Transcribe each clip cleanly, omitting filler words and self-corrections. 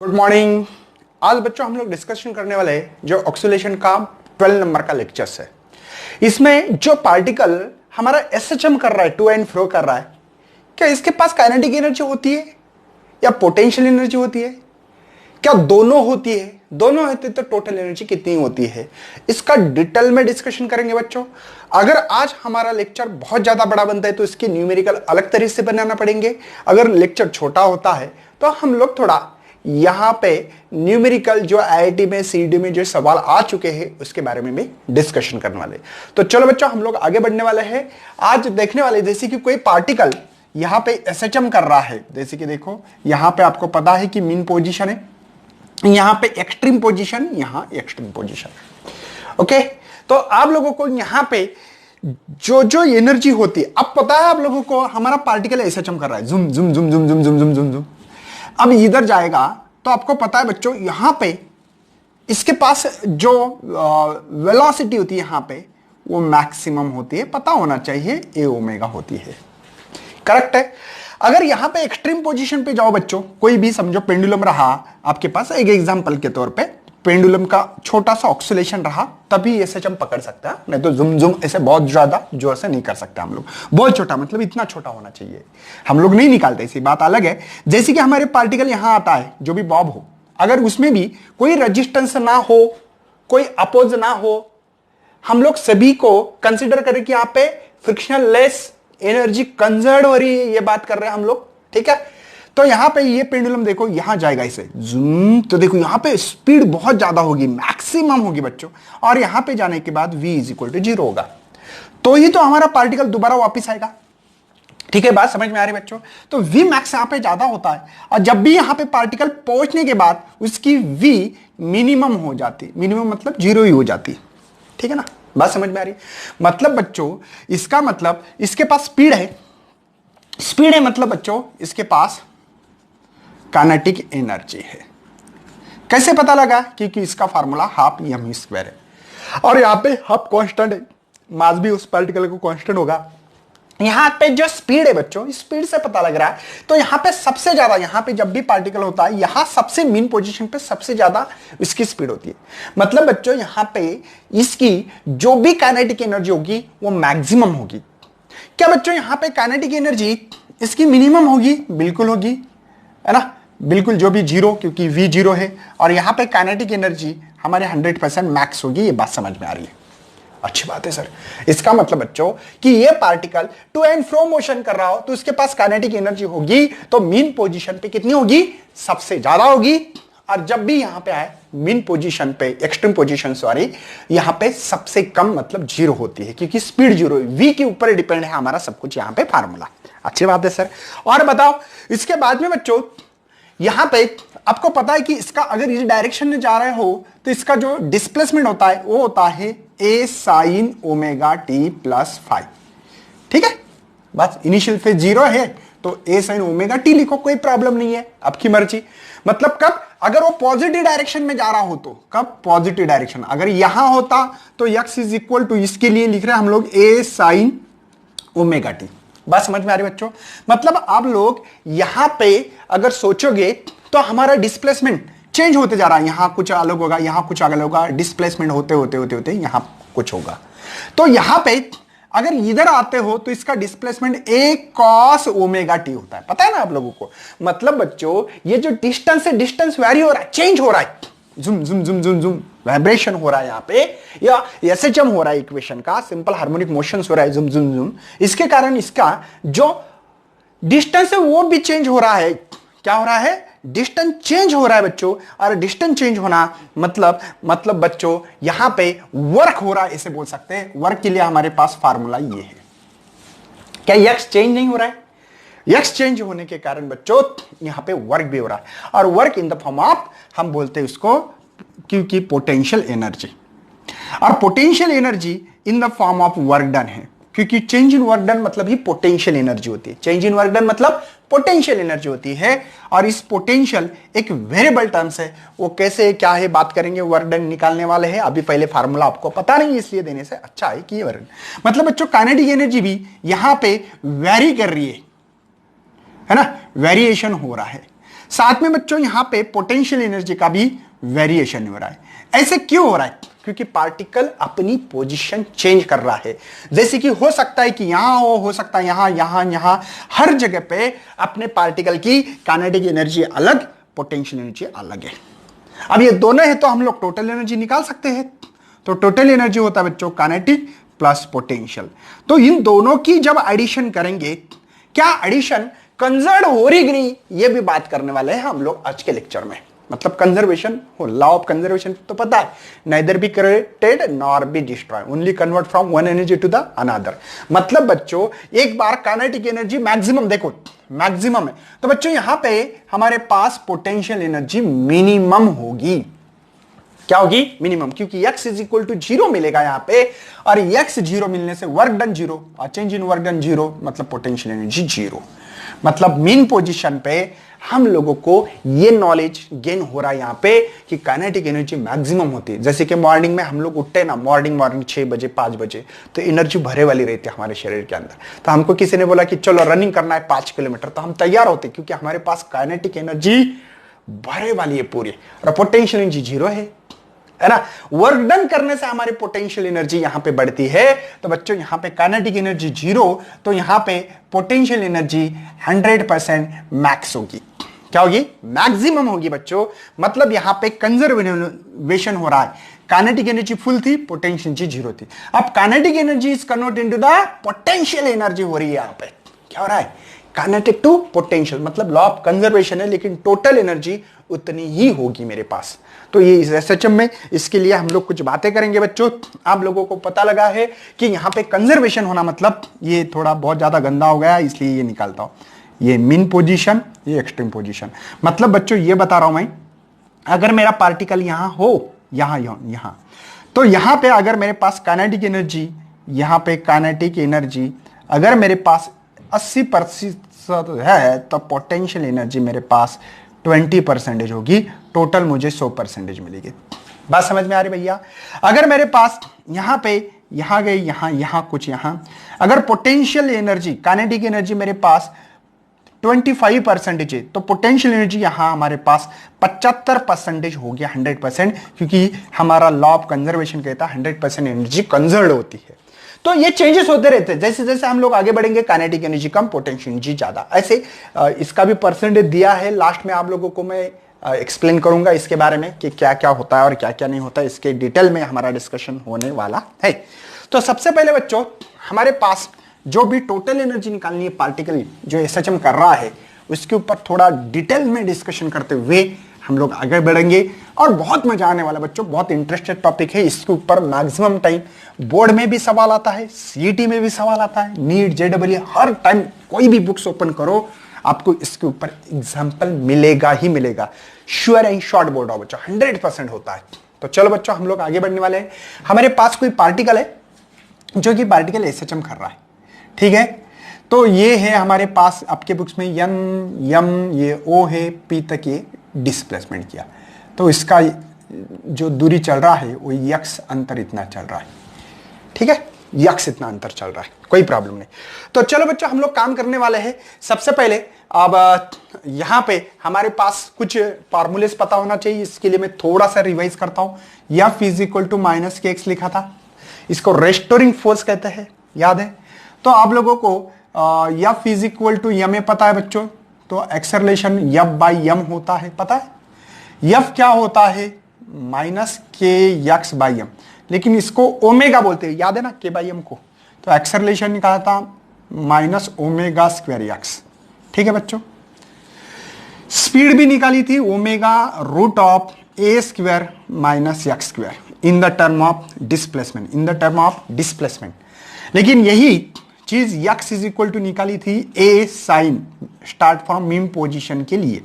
Good morning. आज बच्चों हम लोग डिस्कशन करने वाले हैं जो ऑक्सीलेशन का 12 नंबर का लेक्चर्स है। इसमें जो पार्टिकल हमारा एसएचएम कर रहा है, टू एंड फ्रो कर रहा है, क्या इसके पास काइनेटिक एनर्जी होती है या पोटेंशियल एनर्जी होती है? क्या दोनों होती है? दोनों होती है तो टोटल एनर्जी कितनी होती है, इसका डिटेल में डिस्कशन करेंगे बच्चों। अगर आज हमारा लेक्चर बहुत ज्यादा बड़ा बनता है तो इसके न्यूमेरिकल अलग तरीके से बनाना पड़ेंगे। अगर लेक्चर छोटा होता है तो हम लोग थोड़ा यहां पे न्यूमेरिकल जो आईआईटी में सीईडी में जो सवाल आ चुके हैं उसके बारे में भी डिस्कशन करने वाले। तो चलो बच्चों हम लोग आगे बढ़ने वाले हैं। आज देखने वाले जैसे कि कोई पार्टिकल यहां पे एसएचएम कर रहा है, जैसे कि देखो यहां पे आपको पता है कि मीन पोजीशन है, यहां पे एक्सट्रीम पोजीशन, यहां एक्सट्रीम पोजीशन। ओके, तो आप लोगों को यहां पे जो जो एनर्जी होती है, अब पता है आप लोगों को हमारा पार्टिकल एसएचएम कर रहा है, जुम जुम जुम जुम जुम जुम जुम जुम जुम। अब इधर जाएगा तो आपको पता है बच्चों यहां पे इसके पास जो वेलोसिटी होती है यहां पे वो मैक्सिमम होती है, पता होना चाहिए ए ओमेगा होती है। करेक्ट है। अगर यहां पे एक्सट्रीम पोजीशन पे जाओ बच्चों, कोई भी समझो पेंडुलम रहा आपके पास, एक एग्जांपल के तौर पे पेंडुलम का छोटा सा ऑक्सीलेशन रहा, तभी एसएचएम पकड़ सकता है, नहीं तो जुम जुम ऐसे बहुत ज्यादा जोर से नहीं कर सकते हम लोग। बहुत छोटा मतलब इतना छोटा होना चाहिए, हम लोग नहीं निकालते, इसी बात अलग है। जैसे कि हमारे पार्टिकल यहां आता है जो भी बॉब हो, अगर उसमें भी कोई रेजिस्टेंस ना हो, कोई अपोज ना हो, हम लोग सभी को कंसिडर करें कि यहां पे फ्रिक्शनल लेस एनर्जी कंजर्व हो रही है, ये बात कर रहे हैं हम लोग, ठीक है। तो यहां पे ये पेंडुलम देखो यहां जाएगा इसे जूम, तो देखो यहां पे स्पीड बहुत ज्यादा होगी, मैक्सिमम होगी बच्चों, और यहां पे जाने के बाद v इज इक्वल टू 0 होगा, तो ही तो हमारा पार्टिकल दोबारा वापस आएगा। ठीक है, बात समझ में आ रही बच्चों? तो v मैक्स यहां पे ज्यादा होता है, और जब भी यहां पे पार्टिकल पहुंचने के बाद उसकी v मिनिमम हो जाती, मिनिमम मतलब 0 ही हो जाती, ठीक है ना। बात समझ में आ रही? मतलब बच्चों इसका मतलब इसके पास स्पीड है, स्पीड है मतलब बच्चों इसके पास काइनेटिक एनर्जी है। कैसे पता लगा? क्योंकि इसका फार्मूला हाफ एम स्क्वायर है, और यहां पे हाफ कांस्टेंट है, मास भी उस पार्टिकल को कांस्टेंट होगा। यहां पे जो स्पीड है बच्चों, स्पीड से पता लग रहा है, तो यहां पे सबसे ज्यादा, यहां पे जब भी पार्टिकल होता है यहां सबसे मीन पोजीशन पे सबसे ज्यादा इसकी स्पीड होती है। मतलब बच्चों यहां पे इसकी जो भी काइनेटिक एनर्जी होगी वो मैक्सिमम होगी। क्या बच्चों यहां पे काइनेटिक एनर्जी इसकी मिनिमम होगी? बिल्कुल होगी, है ना, बिल्कुल, जो भी 0, क्योंकि v 0 है, और यहां पे काइनेटिक एनर्जी हमारे 100% मैक्स होगी। ये बात समझ में आ रही है? अच्छी बात है सर। इसका मतलब बच्चों कि ये particle to and fro motion कर रहा हो तो उसके पास काइनेटिक एनर्जी होगी, तो मीन पोजीशन पे कितनी होगी? सबसे ज्यादा होगी। और जब भी यहां पे आए मीन पोजीशन पे, एक्सट्रीम पोजीशन सॉरी, यहां पे सबसे कम मतलब 0 होती है, क्योंकि स्पीड 0 है, v के ऊपर डिपेंड है हमारा सब कुछ यहां पे फार्मूला। अच्छी बात है सर। और बताओ इसके बाद में बच्चों यहां पे आपको पता है कि इसका अगर इस डायरेक्शन में जा रहे हो तो इसका जो डिस्प्लेसमेंट होता है वो होता है a sin omega t plus five. ठीक है, बस इनिशियल फेज 0 है तो a sin ओमेगा टी लिखो, कोई प्रॉब्लम नहीं है, आपकी मर्जी। मतलब कब? अगर वो पॉजिटिव डायरेक्शन में जा रहा हो तो कब? Positive direction. अगर यहां होता तो x इज इक्वल टू, इसके लिए लिख रहे हैं हम लोग a sin ओमेगा टी। बात समझ में आ रही बच्चों? मतलब आप लोग यहां पे अगर सोचोगे तो हमारा डिस्प्लेसमेंट चेंज होते जा रहा है, यहां कुछ अलग होगा, यहां कुछ अलग होगा, डिस्प्लेसमेंट होते होते होते होते यहां कुछ होगा। तो यहां पे अगर इधर आते हो तो इसका displacement a cos omega T होता है, पता है ना आप लोगों को। मतलब बच्चों ये जो डिस्टेंस है, डिस्टेंस वेरी हो रहा है, चेंज हो रहा है, जुम जुम जुम जुम जुम वाइब्रेशन हो रहा है यहां पे, या एसएचएम हो रहा है, इक्वेशन का सिंपल हार्मोनिक मोशंस हो रहा है, जुम जुम जुम। इसके कारण इसका जो डिस्टेंस है वो भी चेंज हो रहा है। क्या हो रहा है? डिस्टेंस चेंज हो रहा है बच्चों। और डिस्टेंस चेंज होना मतलब बच्चों यहां पे वर्क हो रहा है, ऐसे बोल सकते हैं। वर्क के लिए हमारे पास फार्मूला ये है। क्या एक्स चेंज नहीं हो रहा है? एक्स चेंज होने के कारण बच्चों यहां पे वर्क भी हो रहा है, और work in the form of, हम बोलते हैं उसको क्योंकि पोटेंशियल एनर्जी, और potential energy in the form of work done है, क्योंकि चेंज इन वर्क डन मतलब ही पोटेंशियल एनर्जी होती है। चेंज इन वर्क डन मतलब पोटेंशियल एनर्जी होती है, और इस पोटेंशियल एक वेरिएबल टर्म्स है, वो कैसे क्या है बात करेंगे, वर्क डन निकालने वाले हैं। अभी पहले फार्मूला आपको पता नहीं, इसलिए देने से अच्छा है कि ये वर्क, मतलब बच्चों काइनेटिक एनर्जी भी यहां पे वेरी कर रही है ना, वेरिएशन हो रहा है। साथ में बच्चों यहां पे पोटेंशियल एनर्जी का भी वेरिएशन हो रहा है। ऐसे क्यों हो रहा है? क्योंकि पार्टिकल अपनी पोजीशन चेंज कर रहा है। जैसे कि हो सकता है कि यहां हो सकता है यहां यहां यहां, हर जगह पे अपने पार्टिकल की काइनेटिक एनर्जी अलग, पोटेंशियल एनर्जी अलग है। अब ये दोनों है तो हम लोग टोटल एनर्जी निकाल सकते हैं। तो टोटल एनर्जी होता है बच्चों काइनेटिक प्लस पोटेंशियल। तो इन दोनों की जब एडिशन करेंगे, क्या एडिशन कंजर्व हो रही कि नहीं, ये भी बात करने वाले हैं हम लोग आज के लेक्चर में। मतलब कंजर्वेशन हो, लॉ ऑफ कंजर्वेशन तो पता है, neither be created nor be destroy, only convert from one energy to the another. मतलब बच्चों एक बार काइनेटिक एनर्जी मैक्सिमम, देखो मैक्सिमम है, तो बच्चों यहां पे हमारे पास पोटेंशियल एनर्जी मिनिमम होगी। क्या होगी? मिनिमम, क्योंकि x इज इक्वल टू 0 मिलेगा यहां पे, और x 0 मिलने से वर्क डन 0 और चेंज इन वर्क डन 0, मतलब पोटेंशियल एनर्जी 0। मतलब मेन पोजीशन पे हम लोगों को ये नॉलेज गेन हो रहा है यहां पे कि काइनेटिक एनर्जी मैक्सिमम होती है। जैसे कि मॉर्निंग में हम लोग उठते हैं ना, मॉर्निंग 6 बजे 5 बजे, तो एनर्जी भरे वाली रहती है हमारे शरीर के अंदर। तो हमको किसी ने बोला कि चलो रनिंग करना है 5 किलोमीटर, तो हम तैयार होते क्योंकि हमारे पास काइनेटिक एनर्जी भरे वाली है पूरी, और पोटेंशियल एनर्जी 0 है ना। वर्क डन करने से हमारी पोटेंशियल एनर्जी यहां पे बढ़ती है। तो बच्चों यहां पे काइनेटिक एनर्जी 0, तो यहां पे पोटेंशियल एनर्जी 100% मैक्स होगी। क्या होगी? मैक्सिमम होगी बच्चों। मतलब यहां पे कंजर्वेशन हो रहा है। काइनेटिक एनर्जी फुल थी, पोटेंशियल एनर्जी 0 थी। अब kinetic energy is convert into the potential energy हो रही है यहां पे। क्या हो रहा है? काइनेटिक टू पोटेंशियल, मतलब लॉ ऑफ कंजर्वेशन है, लेकिन टोटल एनर्जी उतनी ही होगी मेरे पास। तो ये इस एसएचएम में इसके लिए हम लोग कुछ बातें करेंगे बच्चों। आप लोगों को पता लगा है कि यहां पे कंजर्वेशन होना, मतलब ये थोड़ा बहुत ज्यादा गंदा हो गया इसलिए ये निकालता हूं, ये मीन पोजीशन, ये एक्सट्रीम पोजीशन। मतलब बच्चों ये बता रहा हूं मैं, अगर मेरा पार्टिकल यहां हो, यहां, तो यहां पे अगर मेरे पास काइनेटिक एनर्जी, यहां पे काइनेटिक एनर्जी अगर मेरे पास 80% है, तो पोटेंशियल एनर्जी मेरे पास 20% होगी, टोटल मुझे 100% मिलेगी। बात समझ में आ रही भैया? अगर मेरे पास यहां पे, यहां गई, यहां कुछ, यहां अगर पोटेंशियल एनर्जी, काइनेटिक एनर्जी मेरे पास 25% है, तो पोटेंशियल एनर्जी यहां हमारे पास 75% हो गया, 100%, क्योंकि हमारा लॉ ऑफ कंजर्वेशन कहता है 100% एनर्जी कंजर्व होती है। तो ये चेंजेस होते रहते हैं, जैसे जैसे हम लोग आगे बढ़ेंगे, काइनेटिक एनर्जी कम, पोटेंशियल एनर्जी ज्यादा। ऐसे इसका भी परसेंटेज दिया है, लास्ट में आप लोगों को मैं एक्सप्लेन करूंगा इसके बारे में कि क्या क्या होता है और क्या क्या नहीं होता है, इसके डिटेल में हमारा डिस्कशन होने वाला है। तो सबसे पहले बच्चों हमारे पास जो भी टोटल एनर्जी निकालनी है पार्टिकल जो एसएचएम कर रहा है, उसके ऊपर थोड़ा डिटेल में डिस्कशन करते हुए हम लोग आगे बढ़ेंगे, और बहुत मजा आने वाला बच्चों, बहुत इंटरेस्टेड टॉपिक है। इसके ऊपर मैक्सिमम टाइम बोर्ड में भी सवाल आता है, सीईटी में भी सवाल आता है, नीट, जेडब्ल्यू, हर टाइम कोई भी बुक्स ओपन करो आपको इसके ऊपर एग्जाम्पल मिलेगा ही मिलेगा। श्योर एंड शॉर्ट बोर्ड हो बच्चों, 100% होता है। तो चलो बच्चों हम लोग आगे बढ़ने वाले हैं। हमारे पास कोई पार्टिकल है जो कि पार्टिकल एसएचएम कर रहा है, ठीक है। तो ये है हमारे पास आपके बुक्स में यम, ये ओ है, पी तक ये डिस्प्लेसमेंट किया, तो इसका जो दूरी चल रहा है वो यक्स अंतर इतना चल रहा है, ठीक है, यक्स इतना अंतर चल रहा है, कोई प्रॉब्लम नहीं। तो चलो बच्चों हम लोग काम करने वाले हैं। सबसे पहले अब यहां पे हमारे पास कुछ फॉर्मूलेस पता होना चाहिए, इसके लिए मैं थोड़ा सा रिवाइज करता हूं। F is equal to minus के एक्स लिखा था, इसको रेस्टोरिंग फोर्स कहते हैं, याद है। तो आप लोगों को F is equal to M पता है बच्चों, तो एक्सेलरेशन एफ बाई एम होता है, पता है। एफ क्या होता है? माइनस के एक्स बाई एम, लेकिन इसको ओमेगा बोलते हैं, याद है ना, के बाई एम को। तो एक्सेलरेशन निकाला था माइनस ओमेगा स्क्वायर एक्स, ठीक है बच्चों। स्पीड भी निकाली थी omega root of A square minus x square in the term of displacement, in the term of displacement. लेकिन यही चीज x इज इक्वल टू निकाली थी a sine start from mean position के लिए,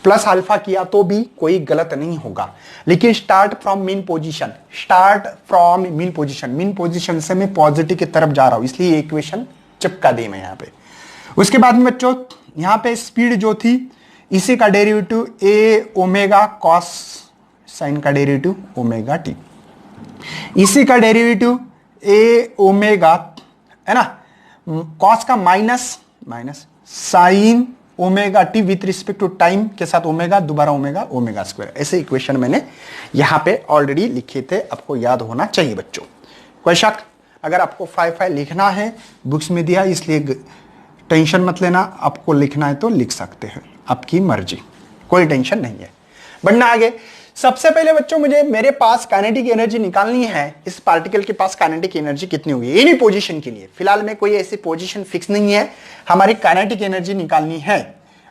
प्लस अल्फा किया तो भी कोई गलत नहीं होगा, लेकिन start from mean position, start from mean position, mean position से मैं पॉजिटिव की तरफ जा रहा हूं, इसलिए इक्वेशन चिपका दी मैं यहां पे। उसके बाद में बच्चों यहां पे स्पीड जो थी, इसी का derivative A omega cos sine का डेरिवेटिव ओमेगा टी, इसी का डेरिवेटिव ए ओमेगा, है ना, कॉस का minus sine omega T with respect to time के साथ ओमेगा, दोबारा ओमेगा, ओमेगा स्क्वायर। ऐसे इक्वेशन मैंने यहां पे ऑलरेडी लिखे थे, आपको याद होना चाहिए बच्चों। कोई शक? अगर आपको 5 लिखना है, बुक्स में दिया, इसलिए टेंशन मत लेना, आपको लिखना है तो लिख सकते हैं, आपकी मर्जी, कोई टेंशन नहीं है। बढ़ना आगे। सबसे पहले बच्चों मुझे मेरे पास काइनेटिक एनर्जी निकालनी है। इस पार्टिकल के पास काइनेटिक एनर्जी कितनी होगी एनी पोजीशन के लिए। फिलहाल में कोई ऐसी पोजीशन फिक्स नहीं है, हमारी काइनेटिक एनर्जी निकालनी है।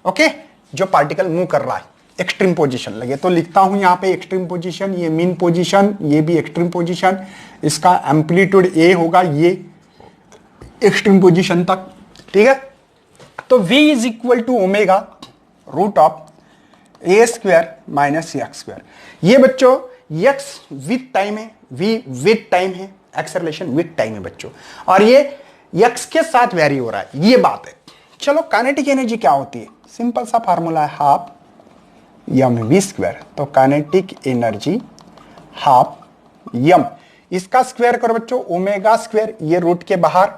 ओके, जो पार्टिकल मूव कर रहा है, एक्सट्रीम पोजीशन लगे तो लिखता हूं यहां पे एक्सट्रीम पोजीशन, ये मीन पोजीशन, ये भी एक्सट्रीम पोजीशन, इसका एम्पलीट्यूड ए होगा, ये एक्सट्रीम पोजीशन तक। ठीक है, तो v is equal to omega root of A square minus x square. ये बच्चों x विथ टाइम है, v विथ टाइम है, एक्सेलरेशन विथ टाइम है बच्चों, और ये x के साथ वेरी हो रहा है, ये बात है। चलो काइनेटिक एनर्जी क्या होती है? सिंपल सा फार्मूला है हाफ यम वी स्क्वायर। तो काइनेटिक एनर्जी हाफ यम, इसका स्क्वायर करो बच्चों ओमेगा स्क्वायर, ये रूट के बाहर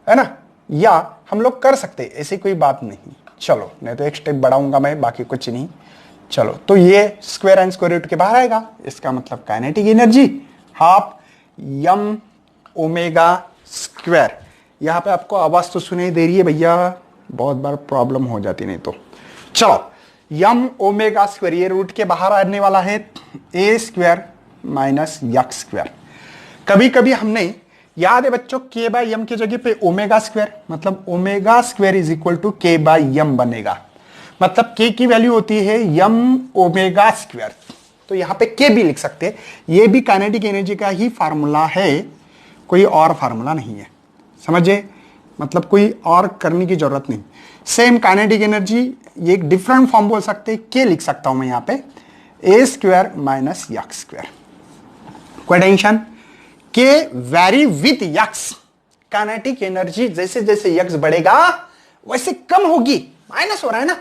है ना, या हम लोग कर सकते हैं, ऐसी कोई बात नहीं। चलो नहीं तो एक स्टेप बढ़ाऊंगा मैं, बाकी कुछ नहीं। चलो तो ये स्क्वायर एंड स्क्वायर रूट के बाहर आएगा, इसका मतलब kinetic energy half m omega square. यहां पे आपको आवाज तो सुनाई दे रही है भैया, बहुत बार प्रॉब्लम हो जाती नहीं तो। चलो यम ओमेगा स्क्वायर, ये रूट के बाहर आने वाला है a square minus x square. कभी कभी हमने याद है बच्चों के बाय यम की जगह पे ओमेगा स्क्वायर, मतलब omega square is equal to K by M बनेगा, मतलब के की वैल्यू होती है यम ओमेगा स्क्वायर। तो यहां पे के भी लिख सकते हैं, ये भी काइनेटिक एनर्जी का ही फार्मूला है, कोई और फार्मूला नहीं है, समझे? मतलब कोई और करने की जरूरत नहीं। सेम काइनेटिक एनर्जी, ये एक डिफरेंट फॉर्म बोल सकते हैं, के लिख सकता हूं मैं यहां पे a square minus x square. कोई tension? K vary with x, kinetic energy जैसे जैसे यक्स बढ़ेगा वैसे कम होगी, माइनस हो रहा है ना।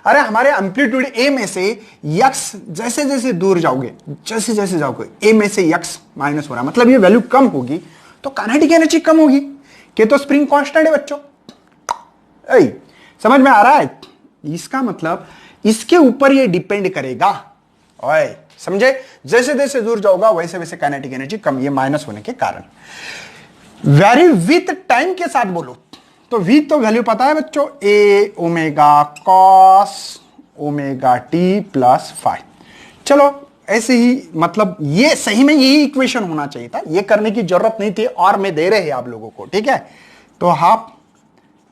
अरे हमारे एम्पलीट्यूड ए में से यक्स जैसे जैसे दूर जाओगे, जैसे जैसे जाओगे ए में से यक्स माइनस हो रहा है, मतलब ये वैल्यू कम होगी तो काइनेटिक एनर्जी कम होगी। के तो स्प्रिंग कांस्टेंट है बच्चों, समझ में आ रहा है? इसका मतलब इसके ऊपर ये डिपेंड करेगा, ओए समझे? जैसे जैसे दूर जाओगा वैसे वैसे काइनेटिक एनर्जी कम, ये माइनस होने के कारण। वेरी विथ टाइम के साथ बोलो तो वी तो वैल्यू पता है बच्चों, a omega cos omega t plus 5। चलो ऐसे ही, मतलब ये सही में यही इक्वेशन होना चाहिए था, ये करने की जरूरत नहीं थी, और मैं दे रहे हैं आप लोगों को। ठीक है, तो हाफ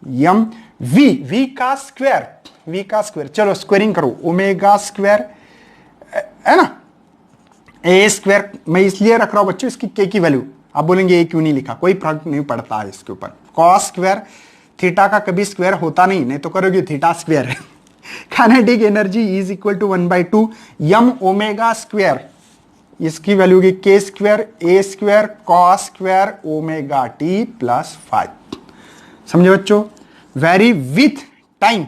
यम वी का स्क्वायर, वी का स्क्वायर, चलो स्क्वेयरिंग करो, ओमेगा स्क्वायर है ना, ए स्क्वायर मैं इसलिए रख रहा हूं बच्चों, इसकी के की वैल्यू, आप बोलेंगे ए क्यों नहीं लिखा, कोई फर्क नहीं पड़ता है इसके ऊपर। कॉस स्क्वायर, थीटा का कभी स्क्वायर होता नहीं तो करोगे थीटा स्क्वायर है। Kinetic energy is equal to 1/2 m omega square, इसकी वैल्यू की k square a square cos square omega t plus 5। समझे बच्चों? Vary with time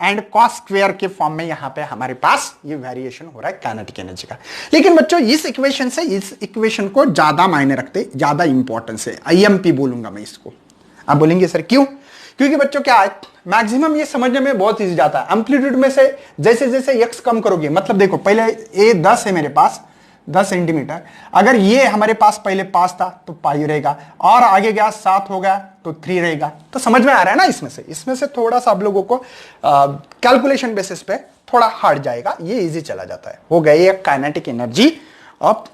and cos square के फॉर्म में यहां पे हमारे पास ये वेरिएशन हो रहा है काइनेटिक एनर्जी का। लेकिन बच्चों इस इक्वेशन से इस इक्वेशन को ज्यादा मायने रखते, ज्यादा इंपॉर्टेंस है, आईएमपी बोलूंगा मैं इसको। आप बोलेंगे सर क्यों? क्योंकि बच्चों क्या है, मैक्सिमम ये समझने में बहुत इजी जाता है। एम्पलीट्यूड में से जैसे जैसे एक्स कम करोगे, मतलब देखो पहले ए 10 है मेरे पास 10 सेंटीमीटर, अगर ये हमारे पास पहले 5 था तो पाई रहेगा, और आगे गया 7 हो गया तो 3 रहेगा। तो समझ में आ रहा है ना? इसमें से थोड़ा सा आप लोगों को कैलकुलेशन बेसिस पे थोड़ा हार्ड जाएगा, ये इजी चला जाता है। हो गया ये काइनेटिक एनर्जी ऑफ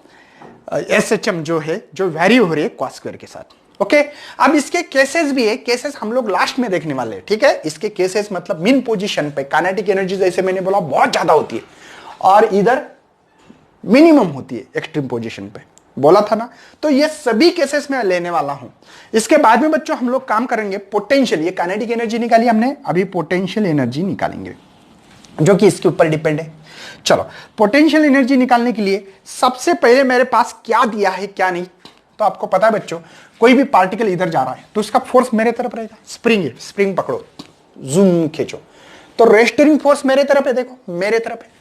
एसएचएम जो है, जो वैरी हो रही है कॉस स्क्वायर के साथ। ओके, अब इसके केसेस भी है, केसेस हम लोग लास्ट में देखने वाले हैं। ठीक है, इसके केसेस मतलब मीन पोजीशन पे काइनेटिक एनर्जी जैसे मैंने बोला बहुत ज्यादा होती है, और इधर मिनिमम होती है एक्सट्रीम पोजीशन पे, बोला था ना। तो ये सभी केसेस में लेने वाला हूं। इसके बाद में बच्चों हम लोग काम करेंगे पोटेंशियल, ये काइनेटिक एनर्जी निकाली हमने, अभी पोटेंशियल एनर्जी निकालेंगे जो कि इसके ऊपर डिपेंड है। चलो पोटेंशियल एनर्जी निकालने के लिए सबसे पहले मेरे पास क्या दिया है क्या नहीं, तो आपको पता है बच्चों, कोई भी पार्टिकल इधर जा रहा है तो उसका फोर्स मेरे तरफ रहेगा, स्प्रिंग है, स्प्रिंग पकड़ो जूम खींचो तो रेस्टरिंग फोर्स मेरे तरफ है, देखो मेरे तरफ है।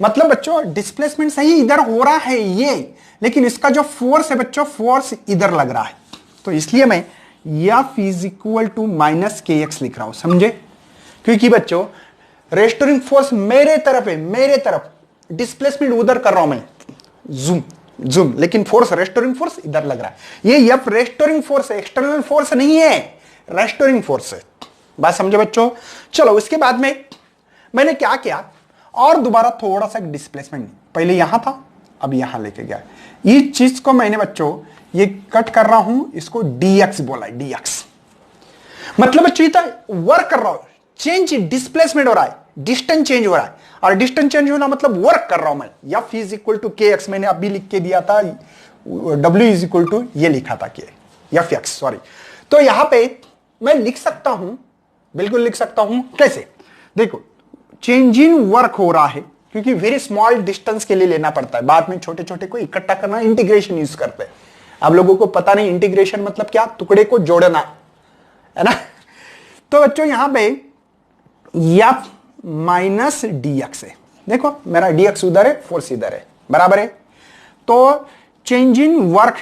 मतलब बच्चों डिस्प्लेसमेंट सही इधर हो रहा है ये, लेकिन इसका जो फोर्स है बच्चों, फोर्स इधर लग रहा है। तो इसलिए मैं F is equal to minus के एक्स लिख रहा हूं, समझे? क्योंकि बच्चों रेस्टोरिंग फोर्स मेरे तरफ है, मेरे तरफ, डिस्प्लेसमेंट उधर कर रहा हूं मैं, जूम जूम, लेकिन फोर्स रेस्टोरिंग फोर्स इधर लग रहा है। ये एफ रेस्टोरिंग फोर्स है, एक्सटर्नल फोर्स नहीं है, रेस्टोरिंग फोर्स है। बात समझे बच्चों? चलो उसके बाद में मैंने क्या किया, और दोबारा थोड़ा सा डिस्प्लेसमेंट, पहले यहां था अब यहां लेके गया। इस चीज को मैंने बच्चों ये कट कर रहा हूं, इसको dx बोला है, dx मतलब बच्चों इतना वर्क कर रहा हूं, चेंज डिस्प्लेसमेंट हो रहा है, डिस्टेंस चेंज हो रहा है, और डिस्टेंस चेंज होना मतलब वर्क कर रहा हूं मैं। F is equal to k x, मैंने अभी लिख के दिया था, डब्ल्यू इज इक्वल टू ये लिखा था, के एफ एक्स, सॉरी। तो यहां पे मैं लिख सकता हूं, बिल्कुल लिख सकता हूं, कैसे? देखो चेंज इन वर्क हो रहा है, क्योंकि वेरी स्मॉल डिस्टेंस के लिए लेना पड़ता है, बाद में छोटे छोटे को इकट्ठा करना, इंटीग्रेशन यूज करते हैं। आप लोगों को पता नहीं इंटीग्रेशन मतलब क्या, टुकड़े को जोड़ना है ना। तो बच्चों यहां पे एफ माइनस dx है, देखो मेरा dx उधर है, फोर्स इधर है, बराबर है। तो चेंज इन वर्क,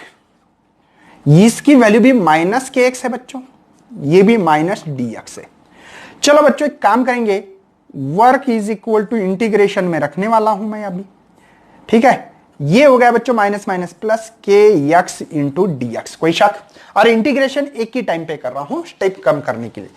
इसकी वैल्यू भी माइनस के एक्स है बच्चों, ये भी माइनस dx है। चलो बच्चों एक काम करेंगे, work is equal to integration में रखने वाला हूं मैं अभी, ठीक है। ये हो गया बच्चों माइनस माइनस प्लस के एक्स इंटू डी एक्स, कोई शक? और इंटीग्रेशन एक ही टाइम पे कर रहा हूं स्टेप कम करने के लिए।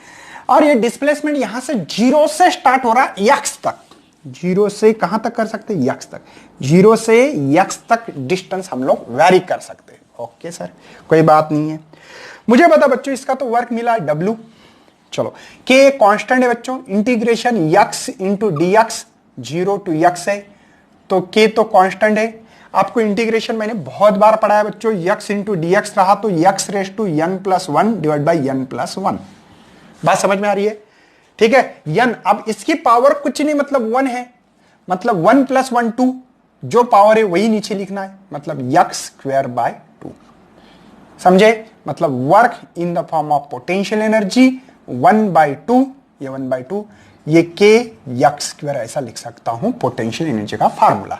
और ये डिस्प्लेसमेंट यहां से जीरो से स्टार्ट हो रहा है एक्स तक, जीरो से कहां तक कर सकते हैं? एक्स तक, जीरो से एक्स तक डिस्टेंस हम लोग वैरी कर सकते हैं। ओके सर, कोई बात नहीं है। मुझे बता बच्चों इसका तो वर्क मिला डब्ल्यू, चलो के कांस्टेंट है बच्चों, integration x into d x, zero to x है, तो के तो कांस्टेंट है। आपको इंटीग्रेशन मैंने बहुत बार पढ़ाया बच्चों, एक्स इंटू डी एक्स रहा तो x raise to n plus one divide by n plus one. बात समझ में आ रही है? ठीक है, एन, अब इसकी पावर कुछ नहीं, मतलब वन है, मतलब वन प्लस वन टू, जो पावर है वही नीचे लिखना है, मतलब एक्स स्क्वायर बाय टू। समझे? मतलब work in the form of potential energy one by to, ये वन बाई टू, ये के एक्स स्क्वायर, ऐसा लिख सकता हूं पोटेंशियल एनर्जी का फार्मूला।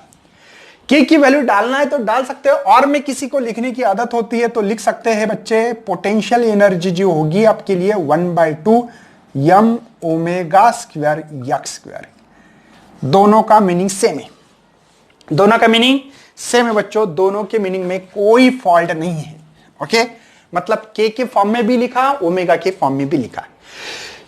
के की वैल्यू डालना है तो डाल सकते हो, और में किसी को लिखने की आदत होती है तो लिख सकते हैं बच्चे, पोटेंशियल एनर्जी जो होगी आपके लिए one by two m omega square x square. दोनों का मीनिंग सेम है, दोनों का मीनिंग सेम है बच्चों, दोनों के मीनिंग में कोई फॉल्ट नहीं है। ओके, मतलब के फॉर्म में भी लिखा, ओमेगा के फॉर्म में भी लिखा।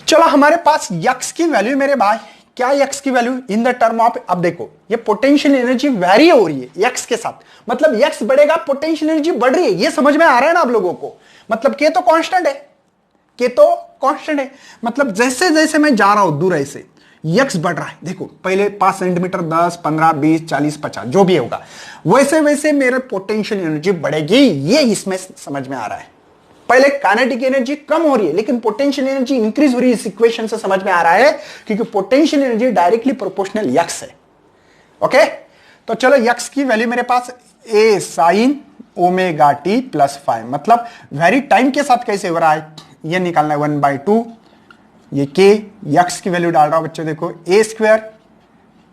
चलो हमारे पास एक्स की वैल्यू मेरे भाई, क्या एक्स की value in the term of, अब देखो ये पोटेंशियल एनर्जी वेरी हो रही है एक्स के साथ, मतलब एक्स बढ़ेगा पोटेंशियल एनर्जी बढ़ रही है, ये समझ में आ रहा है ना आप लोगों को? मतलब के तो कांस्टेंट है, के तो कांस्टेंट है, मतलब जैसे जैसे मैं जा रहा हूं दूर ऐसे एक्स बढ़ रहा है। देखो पहले 5 सेंटीमीटर, 10, 15, 20, 40, 50 जो भी होगा, वैसे वैसे मेरे पोटेंशियल एनर्जी बढ़ेगी, ये इसमें समझ में आ रहा है। पहले काइनेटिक एनर्जी कम हो रही है लेकिन पोटेंशियल एनर्जी इंक्रीज हो रही है, इस इक्वेशन से समझ में आ रहा है, क्योंकि potential energy directly proportional x है। ओके, तो चलो एक्स की वैल्यू मेरे पास ए साइन ओमेगा टी प्लस 5, मतलब वेरी टाइम के साथ कैसे हो रहा है ये निकालना है, वन बाई टू, ये के एक्स की वैल्यू डाल रहा हूं बच्चों, देखो a square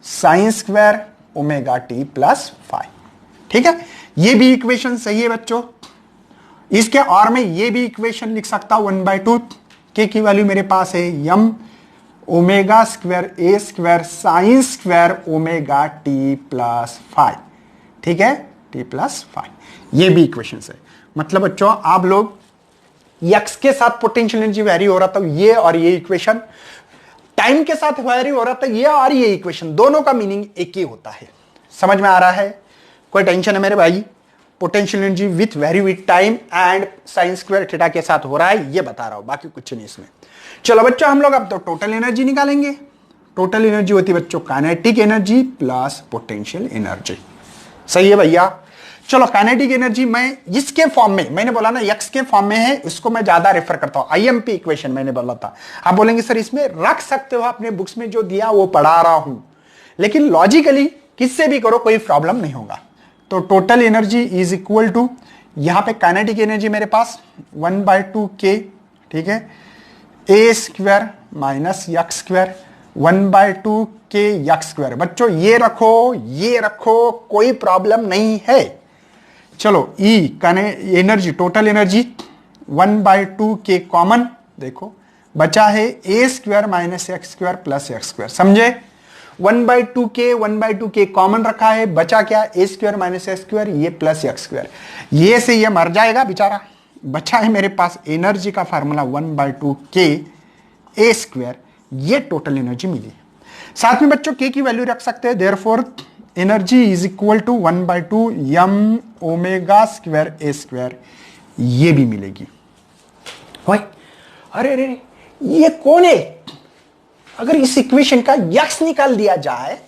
sine square omega t plus 5। ठीक है, ये भी इक्वेशन सही है बच्चों। इसके और मैं ये भी इक्वेशन लिख सकता हूं, वन बाई टू के की वैल्यू मेरे पास है m omega square a square sine square omega t plus 5। ठीक है, टी प्लस 5, ये भी इक्वेशन है। मतलब बच्चों आप लोग एक्स के साथ पोटेंशियल एनर्जी वेरी हो रहा था, ये और ये इक्वेशन, टाइम के साथ वेरी हो रहा था, ये और ये इक्वेशन, दोनों का मीनिंग एक ही होता है। समझ में आ रहा है? कोई टेंशन है मेरे भाई? Potential energy with very with time and sine square theta के साथ हो रहा है, ये बता रहा हूं, बाकी कुछ नहीं इसमें। चलो बच्चों हम लोग अब तो टोटल एनर्जी निकालेंगे। टोटल एनर्जी होती है बच्चों kinetic energy plus potential energy. सही है भैया? चलो काइनेटिक एनर्जी मैं इसके फॉर्म में, मैंने बोला ना एक्स के फॉर्म में है, इसको मैं ज्यादा रेफर करता हूं, आईएमपी इक्वेशन मैंने बोला था। आप बोलेंगे सर इसमें रख सकते हो, अपने बुक्स में जो दिया वो पढ़ा रहा हूं, लेकिन लॉजिकली किससे भी करो कोई प्रॉब्लम नहीं होगा। तो total energy is equal to, यहां पे काइनेटिक एनर्जी मेरे पास वन बाई टू के, ठीक है, a square minus x square one by two k x square. बच्चों ये रखो, कोई प्रॉब्लम नहीं है। चलो E energy, total energy one by two k common, देखो बचा है a square minus x square plus x square, समझे? 1/2k कॉमन रखा है, बचा क्या? A square minus x square, ये प्लस एक्स स्क्वायर, ये से ये मर जाएगा बेचारा। बचा है मेरे पास एनर्जी का फार्मूला 1/2k ए स्क्वायर, ये टोटल एनर्जी मिली। साथ में बच्चों के की वैल्यू रख सकते हैं, therefore energy is equal to 1/2 m omega square a square, ये भी मिलेगी। भाई अरे अरे ये कौन है? अगर इस इक्वेशन का यक्स निकाल दिया जाए,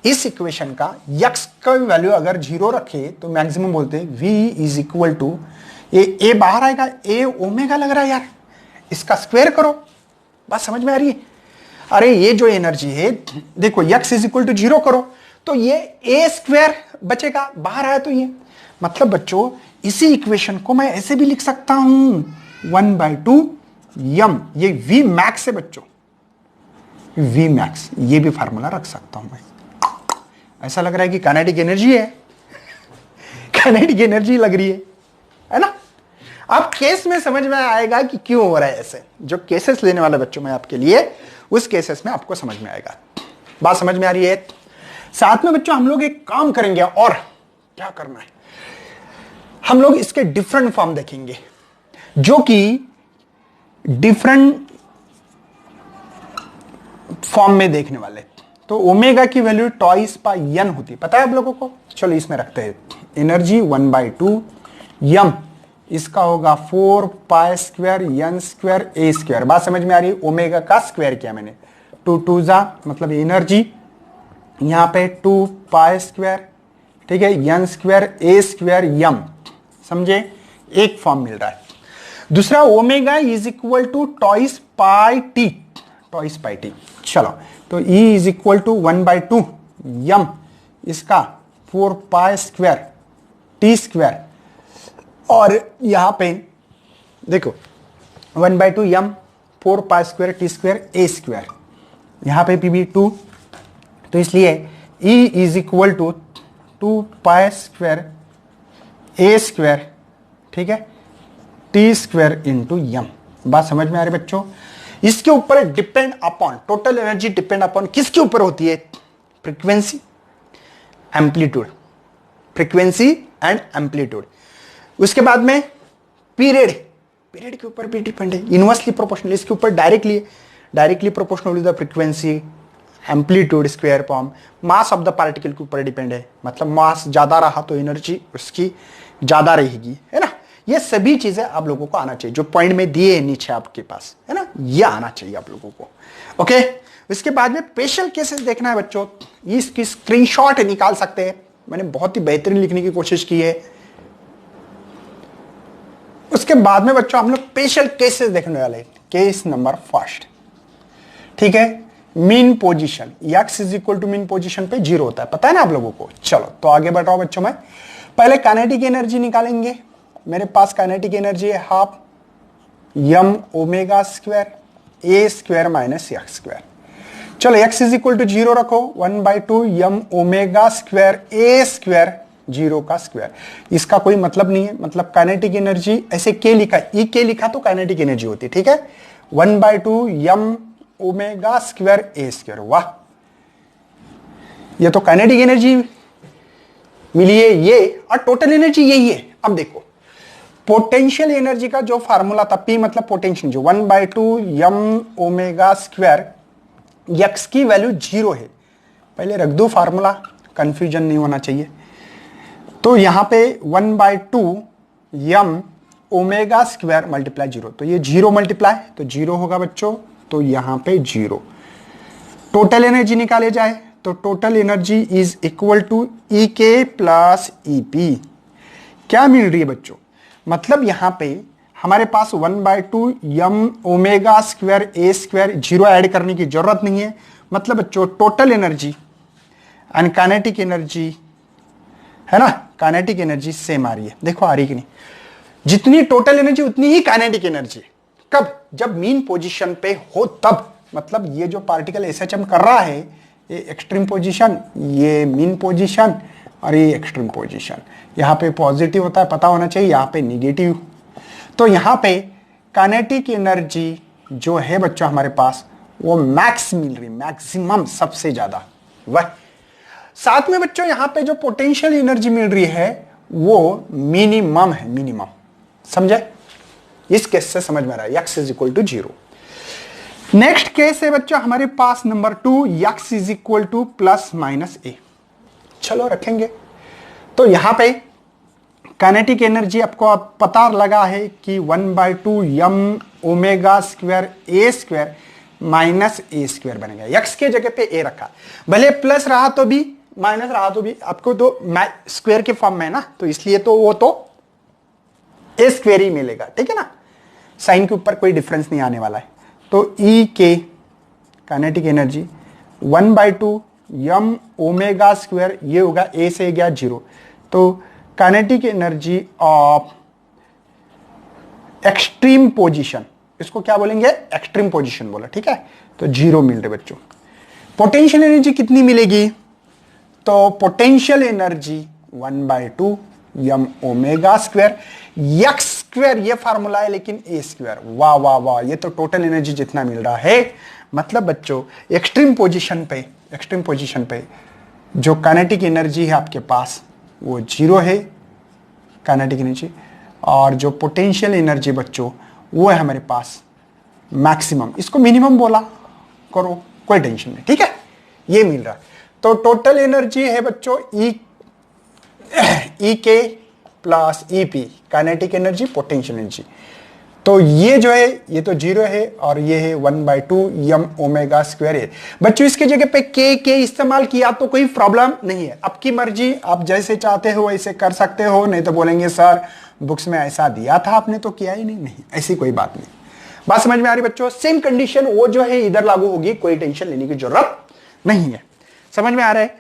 इस इक्वेशन का यक्स का वैल्यू अगर 0 रखे तो मैक्सिमम बोलते हैं v इज इक्वल टू, ये ए बाहर आएगा, ए ओमेगा लग रहा है यार, इसका स्क्वायर करो, बात समझ में आ रही है? अरे ये जो एनर्जी है देखो, यक्स इज इक्वल टू 0 करो तो ये ए स्क्वायर बचेगा, बाहर आया तो ये, मतलब बच्चों इसी इक्वेशन को मैं ऐसे भी लिख सकता हूं 1/2 m, ये v मैक्स है बच्चों, v मैक्स, ये भी फार्मूला रख सकता हूं मैं। ऐसा लग रहा है कि काइनेटिक एनर्जी है, काइनेटिक एनर्जी लग रही है ना? अब केस में समझ में आएगा कि क्यों हो रहा है ऐसे। जो केसेस लेने वाले बच्चों में आपके लिए, उस केसेस में आपको समझ में आएगा। बात समझ में आ रही है? साथ में बच्चों हम लोग एक काम करेंगे, और क्या करना है, हम लोग इसके डिफरेंट फॉर्म देखेंगे, जो कि डिफरेंट फॉर्म में देखने वाले। तो ओमेगा की वैल्यू टॉइस बाय n होती, पता है आप लोगों को? चलो इसमें रखते हैं एनर्जी 1/2 m, इसका होगा 4 pi square n square a square. बात समझ में आ रही है? ओमेगा का स्क्वायर किया मैंने, 2 2 जा मतलब एनर्जी, यहां पे 2 पाई स्क्वायर, ठीक है, n square a square m, समझे? एक फॉर्म मिल रहा है। दूसरा omega is equal to twice pi t, twice pi t. चलो तो E is equal to 1/2 m, इसका 4 पाई स्क्वायर टी स्क्वायर, और यहां पे देखो 1/2 m 4 pi square T square a square, यहां पे भी 2, तो इसलिए E is equal to 2 pi square a square, ठीक है, टी स्क्वायर इंटू यम। बात समझ में आ रही बच्चों? इसके ऊपर depend upon, total energy depend upon किसके ऊपर होती है? Frequency, amplitude, frequency and amplitude. उसके बाद में पीरियड, पीरियड के ऊपर भी डिपेंड है, इनवर्सली प्रोपोर्शनल, इसके ऊपर directly proportional with the frequency, amplitude, square form. Mass of the particle के ऊपर डिपेंड है, मतलब मास ज्यादा रहा तो एनर्जी उसकी ज्यादा रहेगी, है ना? ये सभी चीजें आप लोगों को आना चाहिए, जो पॉइंट में दिए हैं नीचे आपके पास, है ना? ये आना चाहिए आप लोगों को। ओके, इसके बाद में स्पेशल केसेस देखना है बच्चों, ये इसकी स्क्रीनशॉट निकाल सकते हैं, मैंने बहुत ही बेहतरीन लिखने की कोशिश की है। उसके बाद में बच्चों हम लोग स्पेशल केसेस देखने वाले हैं। केस नंबर फर्स्ट, ठीक है, mean position, x is equal to mean position पे 0 होता है, पता है ना आप लोगों को? चलो तो आगे बढ़ाओ बच्चों, मैं पहले काइनेटिक एनर्जी निकालेंगे। मेरे पास काइनेटिक एनर्जी है half m omega square a square minus x square. चलो x इज इक्वल टू 0 रखो, 1/2 m omega square a square, 0 का स्क्वायर। इसका कोई मतलब नहीं है, मतलब काइनेटिक एनर्जी ऐसे के लिखा, ई के लिखा तो काइनेटिक एनर्जी होती, ठीक है, 1/2 m omega square a square. वाह, ये तो काइनेटिक एनर्जी मिली है ये, और टोटल एनर्जी यही है। अब देखो पोटेंशियल एनर्जी का जो फार्मूला था, P मतलब पोटेंशियल, जो 1/2 m ओमेगा स्क्वायर, x की वैल्यू 0 है, पहले रख दो फार्मूला, कंफ्यूजन नहीं होना चाहिए। तो यहां पे 1/2 m ओमेगा स्क्वायर मल्टीप्लाई 0, तो ये 0 मल्टीप्लाई तो 0 होगा बच्चों, तो यहां पे 0। टोटल एनर्जी निकाले जाए तो total energy is equal to E K plus E P. क्या मिल रही है बच्चों? मतलब यहां पे हमारे पास 1/2 m omega square a square, 0 add करने की जरूरत नहीं है। मतलब बच्चों total energy and kinetic energy, है ना, काइनेटिक एनर्जी सेम आ रही है। देखो आ रही कि नहीं? जितनी टोटल एनर्जी उतनी ही काइनेटिक एनर्जी। कब? जब मीन पोजीशन पे हो तब। मतलब ये जो पार्टिकल एसएचएम कर रहा है, ये एक्सट्रीम पोजीशन, ये मीन पोजीशन और ये एक्सट्रीम पोजीशन, यहाँ पे पॉजिटिव होता है, पता होना चाहिए, यहाँ पे निगेटिव। तो यहाँ पे काइनेटिक एनर्जी जो है बच्चों हमारे पास वो मैक्स मिल रही, मैक्सिमम सबसे ज्यादा वह। साथ में बच्चों यहां पे जो पोटेंशियल एनर्जी मिल रही है वो मिनिमम है, मिनिमम। समझे? इस केस से समझ में आ रहा है x is equal to 0। Next case है बच्चों हमारे पास number 2, x is equal to plus minus a. चलो रखेंगे। तो यहां पे काइनेटिक एनर्जी आपको पता लगा है कि 1/2 m omega square a square minus A square बनेगा। x के जगह पे ए रखा, भले प्लस रहा तो भी माइनस रहा तो भी आपको तो स्क्वायर के फॉर्म में है ना, तो इसलिए तो वो तो ए स्क्वायर ही मिलेगा, ठीक है ना। साइन के ऊपर कोई डिफरेंस नहीं आने वाला है। तो ई के kinetic energy 1/2 m omega square, ये होगा ए से गया 0, तो kinetic energy of extreme position, इसको क्या बोलेंगे? एक्सट्रीम पोजीशन बोला, ठीक है। तो 0 मिल रहे बच्चों। पोटेंशियल एनर्जी कितनी मिलेगी? तो potential energy 1/2 m omega square, x square ये फार्मूला है लेकिन ए स्क्वायर। वाह वाह वाह, ये तो टोटल एनर्जी जितना मिल रहा है। मतलब बच्चों एक्सट्रीम पोजीशन पे जो काइनेटिक एनर्जी है आपके पास वो 0 है काइनेटिक एनर्जी, और जो पोटेंशियल एनर्जी बच्चों वो है हमारे पास मैक्सिमम। इसको मिनिमम बोला करो, कोई टेंशन नहीं, ठीक है। ये मिल रहा है। तो टोटल एनर्जी है बच्चों ई K plus E P, kinetic energy potential energy. तो ये जो है ये तो 0 है और ये है 1/2 यम ओमेगा स्क्वायर है। बच्चों इसके जगह पे के इस्तेमाल किया तो कोई प्रॉब्लम नहीं है, आपकी मर्जी, आप जैसे चाहते हो वैसे कर सकते हो। नहीं तो बोलेंगे सर बुक्स में ऐसा दिया था आपने तो किया ही नहीं। नहीं, ऐसी कोई बात नहीं। बात समझ में आ रही बच्चों? सेम कंडीशन वो जो है इधर लागू होगी, कोई टेंशन लेने की जरूरत नहीं है। समझ में आ रहा है?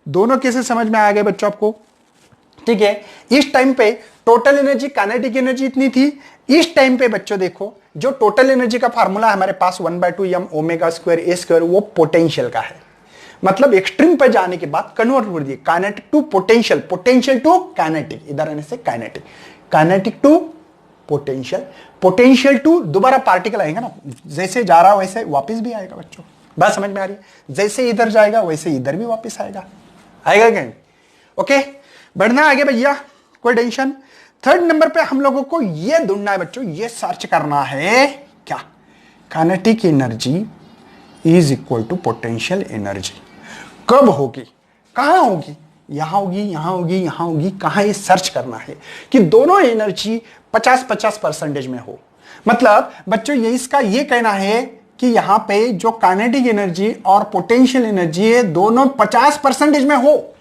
दोनों केसेस समझ में आ गए बच्चों आपको, ठीक है। इस टाइम पे टोटल एनर्जी काइनेटिक एनर्जी इतनी थी। इस टाइम पे बच्चों देखो जो टोटल एनर्जी का फार्मूला हमारे पास 1/2 m omega square a square, वो पोटेंशियल का है। मतलब एक्सट्रीम पे जाने के बाद कन्वर्ट कर दिए kinetic to potential, potential to kinetic, इधर आने से kinetic, kinetic to potential, potential to दोबारा पार्टिकल आएगा ना, जैसे जा रहा वैसे वापस भी आएगा बच्चों। बात समझ में आ रही है? जैसे इधर जाएगा वैसे इधर भी वापस आएगा क्या? ओके, बढ़ना आगे भैया, कोई टेंशन। थर्ड नंबर पे हम लोगों को ये ढूंढना है बच्चों, ये सर्च करना है क्या? Kinetic energy is equal to potential energy कब होगी, कहां होगी? यहां होगी, यहां होगी, यहां होगी, कहां? ये सर्च करना है कि दोनों एनर्जी 50-50% में हो। मतलब बच्चों ये इसका ये कहना है कि यहां पे जो काइनेटिक एनर्जी और पोटेंशियल एनर्जी है दोनों 50% में हो।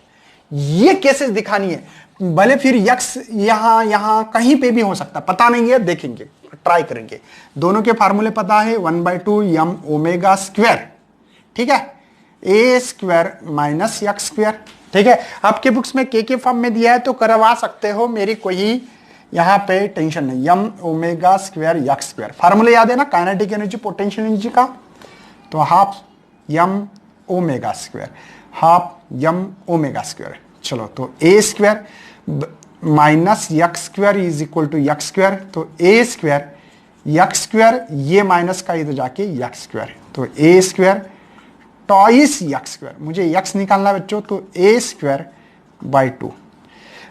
ये केसेस दिखानी है। भले फिर यक्स यहां कहीं पे भी हो सकता, पता नहीं है, देखेंगे, ट्राई करेंगे। दोनों के फार्मूले पता है, 1/2 यम ओमेगा स्क्वायर, ठीक है, a square minus x square, ठीक है। आपके बुक्स में के फॉर्म में दिया है तो करवा सकते हो, मेरी कोई यहां पे टेंशन नहीं। M omega square x square, formula याद है ना काइनेटिक एनर्जी पोटेंशियल एनर्जी का? तो half m omega square, half m omega square. चलो, तो a square minus x square is equal to x square, तो ए स्क्वायर यक्स स्क्वायर, ये minus का इधर जाके यक्स स्क्वायर, तो a square twice x square. मुझे यक्स निकालना बच्चों, तो ए स्क्वायर बाई 2।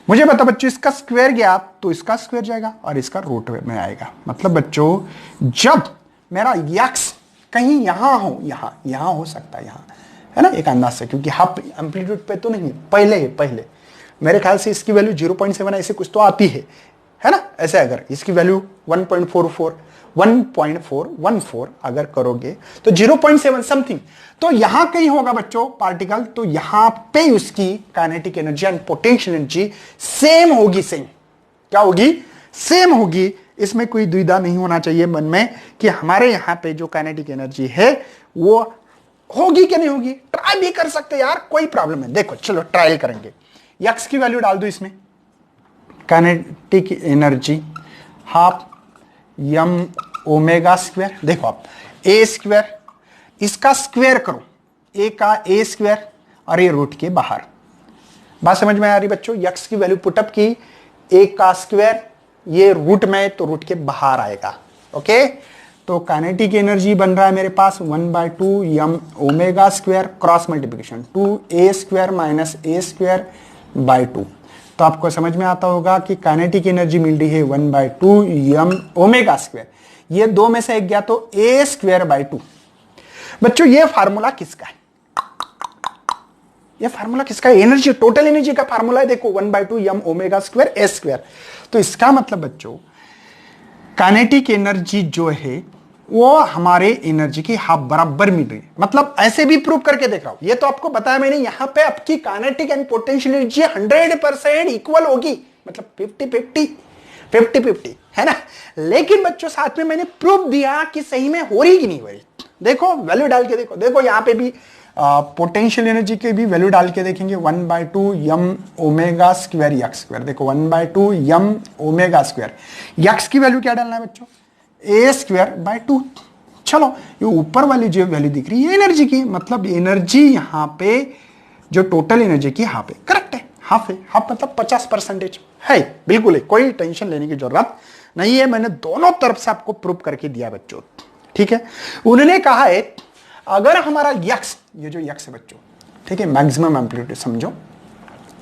मुझे बता बच्चों इसका स्क्वायर गया तो इसका स्क्वायर जाएगा और इसका रूट में आएगा। मतलब बच्चों जब मेरा यक्स कहीं यहां हो, यहां हो सकता है, यहां है ना, एक अंदाज से, क्योंकि हाफ एम्पलीट्यूड पे तो नहीं, पहले मेरे ख्याल से इसकी वैल्यू 0.7 ऐसे कुछ तो आती है ना। ऐसे अगर इसकी वैल्यू 1.414 अगर करोगे तो 0.7 समथिंग, तो यहां कहीं होगा बच्चों पार्टिकल, तो यहां पे उसकी kinetic energy and potential energy same होगी। सेम क्या होगी? सेम होगी। इसमें कोई दुविधा नहीं होना चाहिए मन में कि हमारे यहां पे जो काइनेटिक एनर्जी है वो होगी कि नहीं होगी। ट्राई भी कर सकते यार, कोई प्रॉब्लम है। देखो चलो ट्रायल करेंगे। यक्स की वैल्यू डाल दो इसमें, kinetic energy half m omega square. देखो आप ए स्क्वायर, इसका स्क्वायर करो, ए का ए स्क्वायर और ये रूट के बाहर। बात समझ में आ रही बच्चों? यक्स की वैल्यू पुटअप की, ए का स्क्वायर, ये रूट में तो रूट के बाहर आएगा। ओके, तो काइनेटिक एनर्जी बन रहा है मेरे पास 1/2 m omega square cross multiplication 2a² minus a²/2। तो आपको समझ में आता होगा कि काइनेटिक एनर्जी मिल रही है 1/2 m ओमेगा स्क्वायर, ये दो में से एक गया तो a²/2। बच्चों ये फार्मूला किसका है? ये फार्मूला किसका है? एनर्जी, टोटल एनर्जी का फार्मूला है, देखो 1/2 m ओमेगा स्क्वायर a²। तो इसका मतलब बच्चों काइनेटिक एनर्जी जो है वो हमारे एनर्जी की हाफ बराबर मिल रही है। मतलब ऐसे भी प्रूव करके देख रहा हूं, ये तो आपको बताया मैंने, यहां पे आपकी kinetic and potential energy 100% equal होगी, मतलब 50-50 है ना। लेकिन बच्चों साथ में मैंने प्रूफ दिया कि सही में हो रही कि नहीं हो रही। देखो वैल्यू डाल के देखो यहां पे भी पोटेंशियल एनर्जी के भी वैल्यू डाल के देखेंगे 1/2 m ओमेगा स्क्वायर x²। देखो 1/2 m ओमेगा स्क्वायर x की वैल्यू क्या डालना है बच्चों? a²/2। चलो ये ऊपर वाली जो वैल्यू दिख रही है एनर्जी की, मतलब एनर्जी यहां पे जो टोटल एनर्जी की हाफ है, करेक्ट है, हाफ है, हाफ मतलब 50% है, बिल्कुल है, कोई टेंशन लेने की जरूरत नहीं है। मैंने दोनों तरफ से आपको प्रूव करके दिया बच्चों, ठीक है। उन्होंने कहा है अगर हमारा यक्स, ये जो यक्स है बच्चों, ठीक है, मैक्सिमम एम्पलीट्यूड समझो,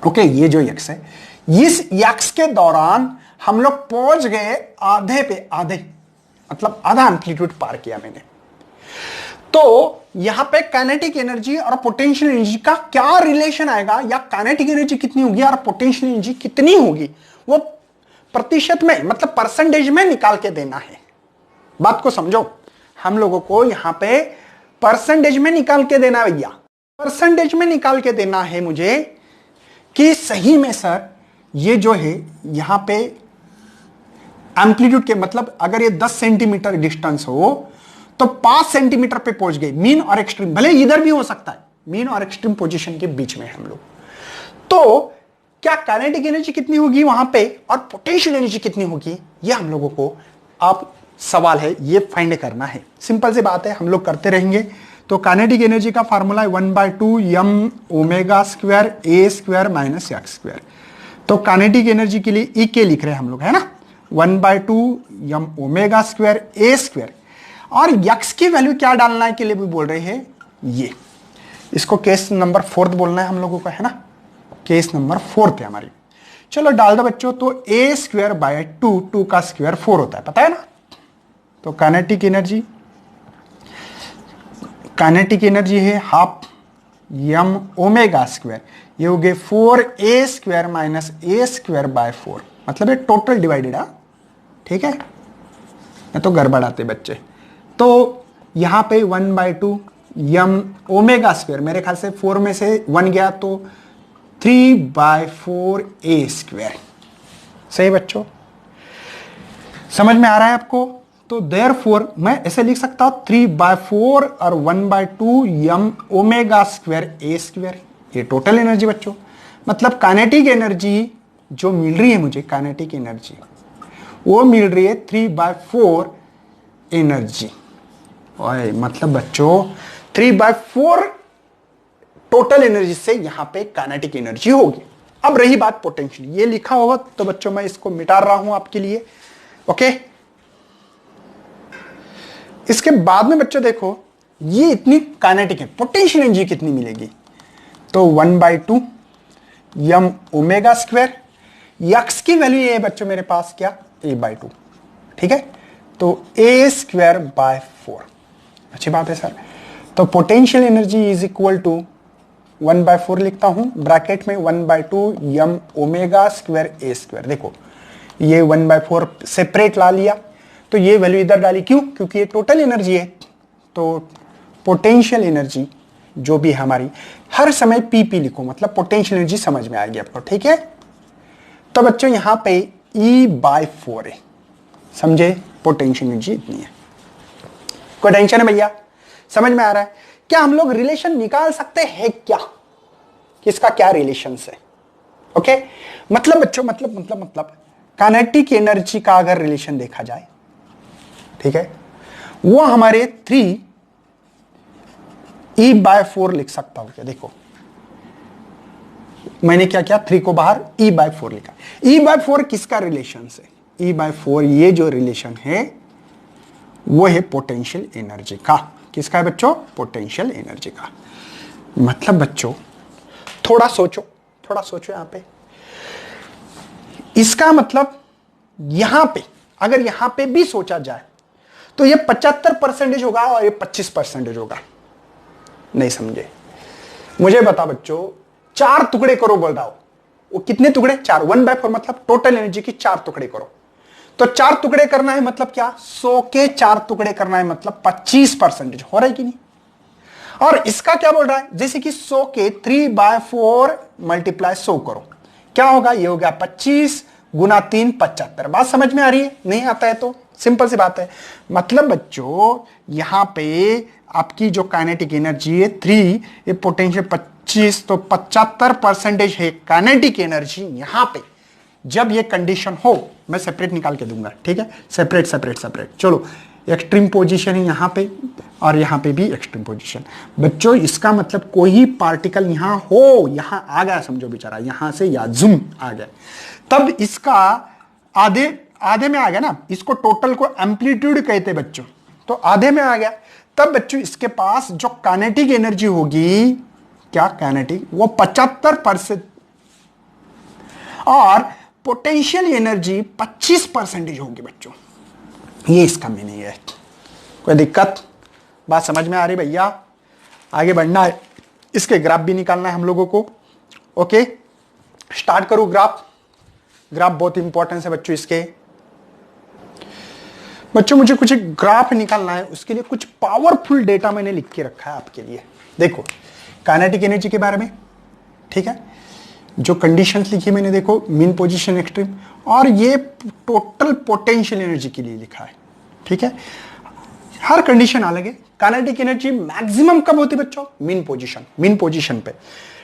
ओके, ये जो यक्स है, इस यक्स के दौरान हम लोग पहुंच गए आधे पे, आधे मतलब आधा एम्पलीट्यूड पार किया मैंने। तो यहां पे काइनेटिक एनर्जी और पोटेंशियल एनर्जी का क्या रिलेशन आएगा, या काइनेटिक एनर्जी कितनी होगी और पोटेंशियल एनर्जी कितनी होगी, वो प्रतिशत में मतलब परसेंटेज में निकाल के देना है। बात को समझो, हम लोगों को यहां पे परसेंटेज में निकाल के देना है भैया, परसेंटेज में निकाल के देना है मुझे कि सही में सर ये जो है यहां पे एम्पलीट्यूड के मतलब अगर ये 10 सेंटीमीटर डिस्टेंस हो तो 5 सेंटीमीटर पे पहुंच गए, मीन और एक्सट्रीम, भले इधर भी हो सकता है, मीन और एक्सट्रीम पोजीशन के बीच में हम लोग। तो क्या काइनेटिक एनर्जी कितनी होगी वहां पे और पोटेंशियल एनर्जी कितनी होगी, ये हम लोगों को आप सवाल है ये फाइंड करना है। सिंपल सी बात है, हम लोग करते रहेंगे। तो काइनेटिक एनर्जी का फार्मूला है 1/2 m omega square a² minus x²। तो काइनेटिक एनर्जी के लिए ई के लिख रहे हैं हम लोग, है ना, 1/2 m ओमेगा स्क्वायर a²। और x की वैल्यू क्या डालना है के लिए भी बोल रहे हैं, ये इसको केस नंबर 4 बोलना है हम लोगों को, है ना, केस नंबर 4 है हमारी। चलो डाल दो बच्चों, तो a²/2, 2 का स्क्वायर 4 होता है, पता है ना। तो काइनेटिक एनर्जी है हाफ m ओमेगा स्क्वायर, ये हो गए 4a² माइनस a²/4, मतलब ये टोटल डिवाइडेड है, ठीक है, ये तो गड़बड़ाते बच्चे। तो यहां पे 1/2 m ओमेगा स्क्वायर, मेरे ख्याल से 4 में से 1 गया तो 3/4a²। सही बच्चों, समझ में आ रहा है आपको। तो देयरफॉर मैं ऐसे लिख सकता हूं 3/4 और 1/2 m ओमेगा स्क्वायर a², ये टोटल एनर्जी बच्चों। मतलब काइनेटिक एनर्जी जो मिल रही है मुझे, काइनेटिक एनर्जी वो मिल रही है 3/4 एनर्जी, और मतलब बच्चों 3/4 टोटल एनर्जी से यहां पे काइनेटिक एनर्जी होगी। अब रही बात पोटेंशियल, ये लिखा होगा तो बच्चों मैं इसको मिटा रहा हूं आपके लिए, ओके। इसके बाद में बच्चों देखो ये इतनी काइनेटिक है, पोटेंशियल एनर्जी कितनी मिलेगी, तो 1/2 m ओमेगा स्क्वायर, x की वैल्यू ये है बच्चों मेरे पास क्या, a/2, ठीक है, तो a²/4। अच्छी बात है सर। तो potential energy is equal to 1/4 लिखता हूं ब्रैकेट में 1/2 m ओमेगा स्क्वायर a²। देखो ये 1/4 सेपरेट ला लिया, तो ये वैल्यू इधर डाली, क्यों, क्योंकि ये टोटल एनर्जी है। तो पोटेंशियल एनर्जी जो भी है हमारी, हर समय पीपी लिखो, मतलब पोटेंशियल एनर्जी समझ में आएगी आपको, ठीक है। तो बच्चों यहां पे E/4 है, समझे, पोटेंशियल एनर्जी इतनी है। कोई टेंशन है भैया, समझ में आ रहा है। क्या हम लोग रिलेशन निकाल सकते हैं क्या, किसका क्या रिलेशन है, ओके। मतलब बच्चों मतलब काइनेटिक एनर्जी का अगर रिलेशन देखा जाए, ठीक है, वो हमारे 3E/4 लिख सकता हूं क्या। देखो मैंने क्या किया, 3 को बाहर E/4 लिखा। E/4 किसका रिलेशन है, E/4 ये जो रिलेशन है वो है पोटेंशियल एनर्जी का। किसका है बच्चों? पोटेंशियल एनर्जी का। मतलब बच्चों थोड़ा सोचो यहां पे। इसका मतलब यहां पे अगर यहां पे भी सोचा जाए तो ये 75% होगा और ये 25% होगा। नहीं समझे? मुझे बता बच्चों, 4 टुकड़े करो बोल रहा हूं। वो कितने टुकड़े? 4। 1/4 मतलब टोटल एनर्जी की 4 टुकड़े करो। तो 4 टुकड़े करना है मतलब क्या? 100 के 4 टुकड़े करना है मतलब 25% हो रहा है कि नहीं? और इसका क्या बोल रहा है? जैसे कि 100 के 3/4 मल्टीप्लाई 100 करो, क्या होगा? ये हो गया 25 गुना 3 75। बात समझ में आ रही है? नहीं आता है तो सिंपल सी बात है। मतलब बच्चों यहां पे आपकी जो काइनेटिक एनर्जी है 3, ये पोटेंशियल 25, तो 75% है काइनेटिक एनर्जी यहां पे। जब ये कंडीशन हो, मैं सेपरेट निकाल के दूंगा, ठीक है? सेपरेट। चलो, एक्सट्रीम पोजीशन है यहां पे और यहां पे भी एक्सट्रीम पोजीशन। बच्चों इसका मतलब कोई पार्टिकल यहां हो, यहां आ गया समझो बेचारा, यहां से या जूम आ गया, तब इसका आधे में आ गया ना। इसको टोटल को एम्पलीट्यूड कहते बच्चों, तो आधे में आ गया। तब बच्चों इसके पास जो काइनेटिक एनर्जी होगी, क्या काइनेटिक, वो 75% और पोटेंशियल एनर्जी 25% होगी बच्चों। ये इसका मीनिंग है। कोई दिक्कत? बात समझ में आ रही भैया? आगे बढ़ना है, इसके ग्राफ भी निकालना है हम लोगों को। ओके, स्टार्ट करूं ग्राफ। ग्राफ बहुत इंपॉर्टेंट है बच्चों इसके। बच्चों मुझे कुछ ग्राफ निकालना है, उसके लिए कुछ पावरफुल डेटा मैंने लिख के रखा है आपके लिए। देखो काइनेटिक एनर्जी के बारे में, ठीक है? जो कंडीशंस लिखी मैंने, देखो मीन पोजीशन, एक्सट्रीम, और ये टोटल पोटेंशियल एनर्जी के लिए लिखा है, ठीक है? हर कंडीशन अलग है। काइनेटिक एनर्जी मैक्सिमम कब होती है बच्चों? मीन पोजीशन पे,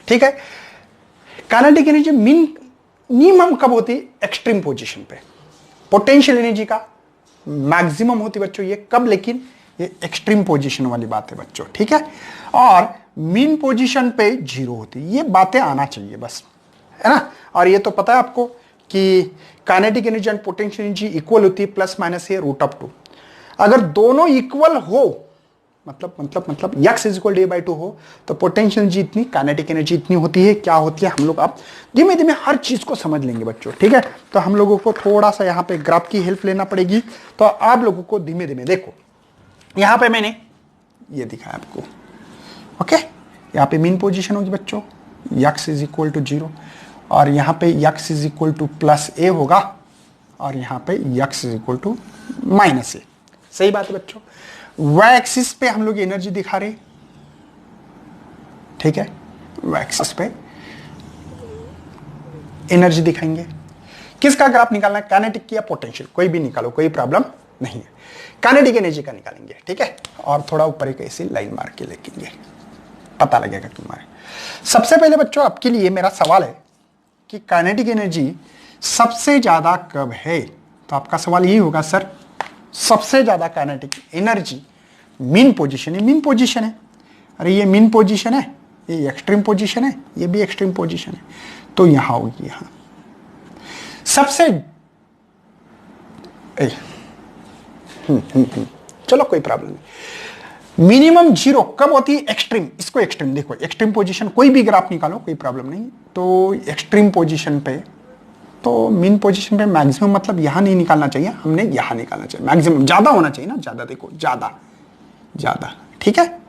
ठीक है? काइनेटिक एनर्जी मिनिमम कब होती है? एक्सट्रीम पोजीशन पे। पोटेंशियल एनर्जी का मैक्सिमम होती है बच्चों, ये कब? लेकिन ये एक्सट्रीम पोजीशन वाली बात है बच्चों, ठीक है? और मीन पोजीशन पे 0 होती है। ये बातें आना चाहिए बस, है ना? और ये तो पता है आपको कि kinetic energy and potential energy equal होती है, प्लस माइनस है √2। अगर दोनों इक्वल हो, मतलब x इक्वल a/2 हो, तो पोटेंशियल एनर्जी इतनी, काइनेटिक एनर्जी इतनी होती है। क्या होती है? हम लोग आप धीमे धीमे हर चीज को समझ लेंगे बच्चों, ठीक है? तो हम लोगों को थोड़ा सा यहाँ पे ग्राफ की हेल्प लेना पड़ेगी। तो आप लोगों को धीमे धीमे देखो, यहाँ पे मैंने ये दिखाया आपको, ओके? यहाँ पे मीन पोजीशन होगी बच्चों, x इक्वल टू 0, और यहाँ पे x इक्वल टू +a होगा, और यहाँ पे x इक्वल टू -a। सही बात है बच्चों? वाई एक्सिस पे हम लोग एनर्जी दिखा रहे, ठीक है? वाई एक्सिस पे एनर्जी दिखाएंगे। किसका ग्राफ निकालना है? काइनेटिक की या पोटेंशियल? कोई भी निकालो, कोई प्रॉब्लम नहीं है। काइनेटिक एनर्जी का निकालेंगे, ठीक है? और थोड़ा ऊपर एक ऐसी लाइन मार के लिखेंगे, पता लगेगा तुम्हारे। सबसे पहले बच्चों आपके लिए मेरा सवाल है कि काइनेटिक एनर्जी सबसे ज्यादा कब है? तो आपका सवाल यही होगा, सर सबसे ज्यादा काइनेटिक एनर्जी मीन पोजीशन है। मीन पोजीशन है, अरे ये मीन पोजीशन है, ये एक्सट्रीम पोजीशन है, ये भी एक्सट्रीम पोजीशन है, तो यहां होगी, यहां सबसे चलो कोई प्रॉब्लम नहीं। मिनिमम 0 कब होती है? एक्सट्रीम। इसको एक्सट्रीम देखो, एक्सट्रीम पोजीशन कोई भी ग्राफ निकालो, कोई प्रॉब्लम नहीं। तो एक्सट्रीम पोजीशन पे, तो मीन पोजीशन पे मैक्सिमम मतलब यहां नहीं निकालना चाहिए, हमने यहां निकालना चाहिए। मैक्सिमम ज्यादा होना चाहिए ना, ज्यादा देखो, ज्यादा, ठीक है?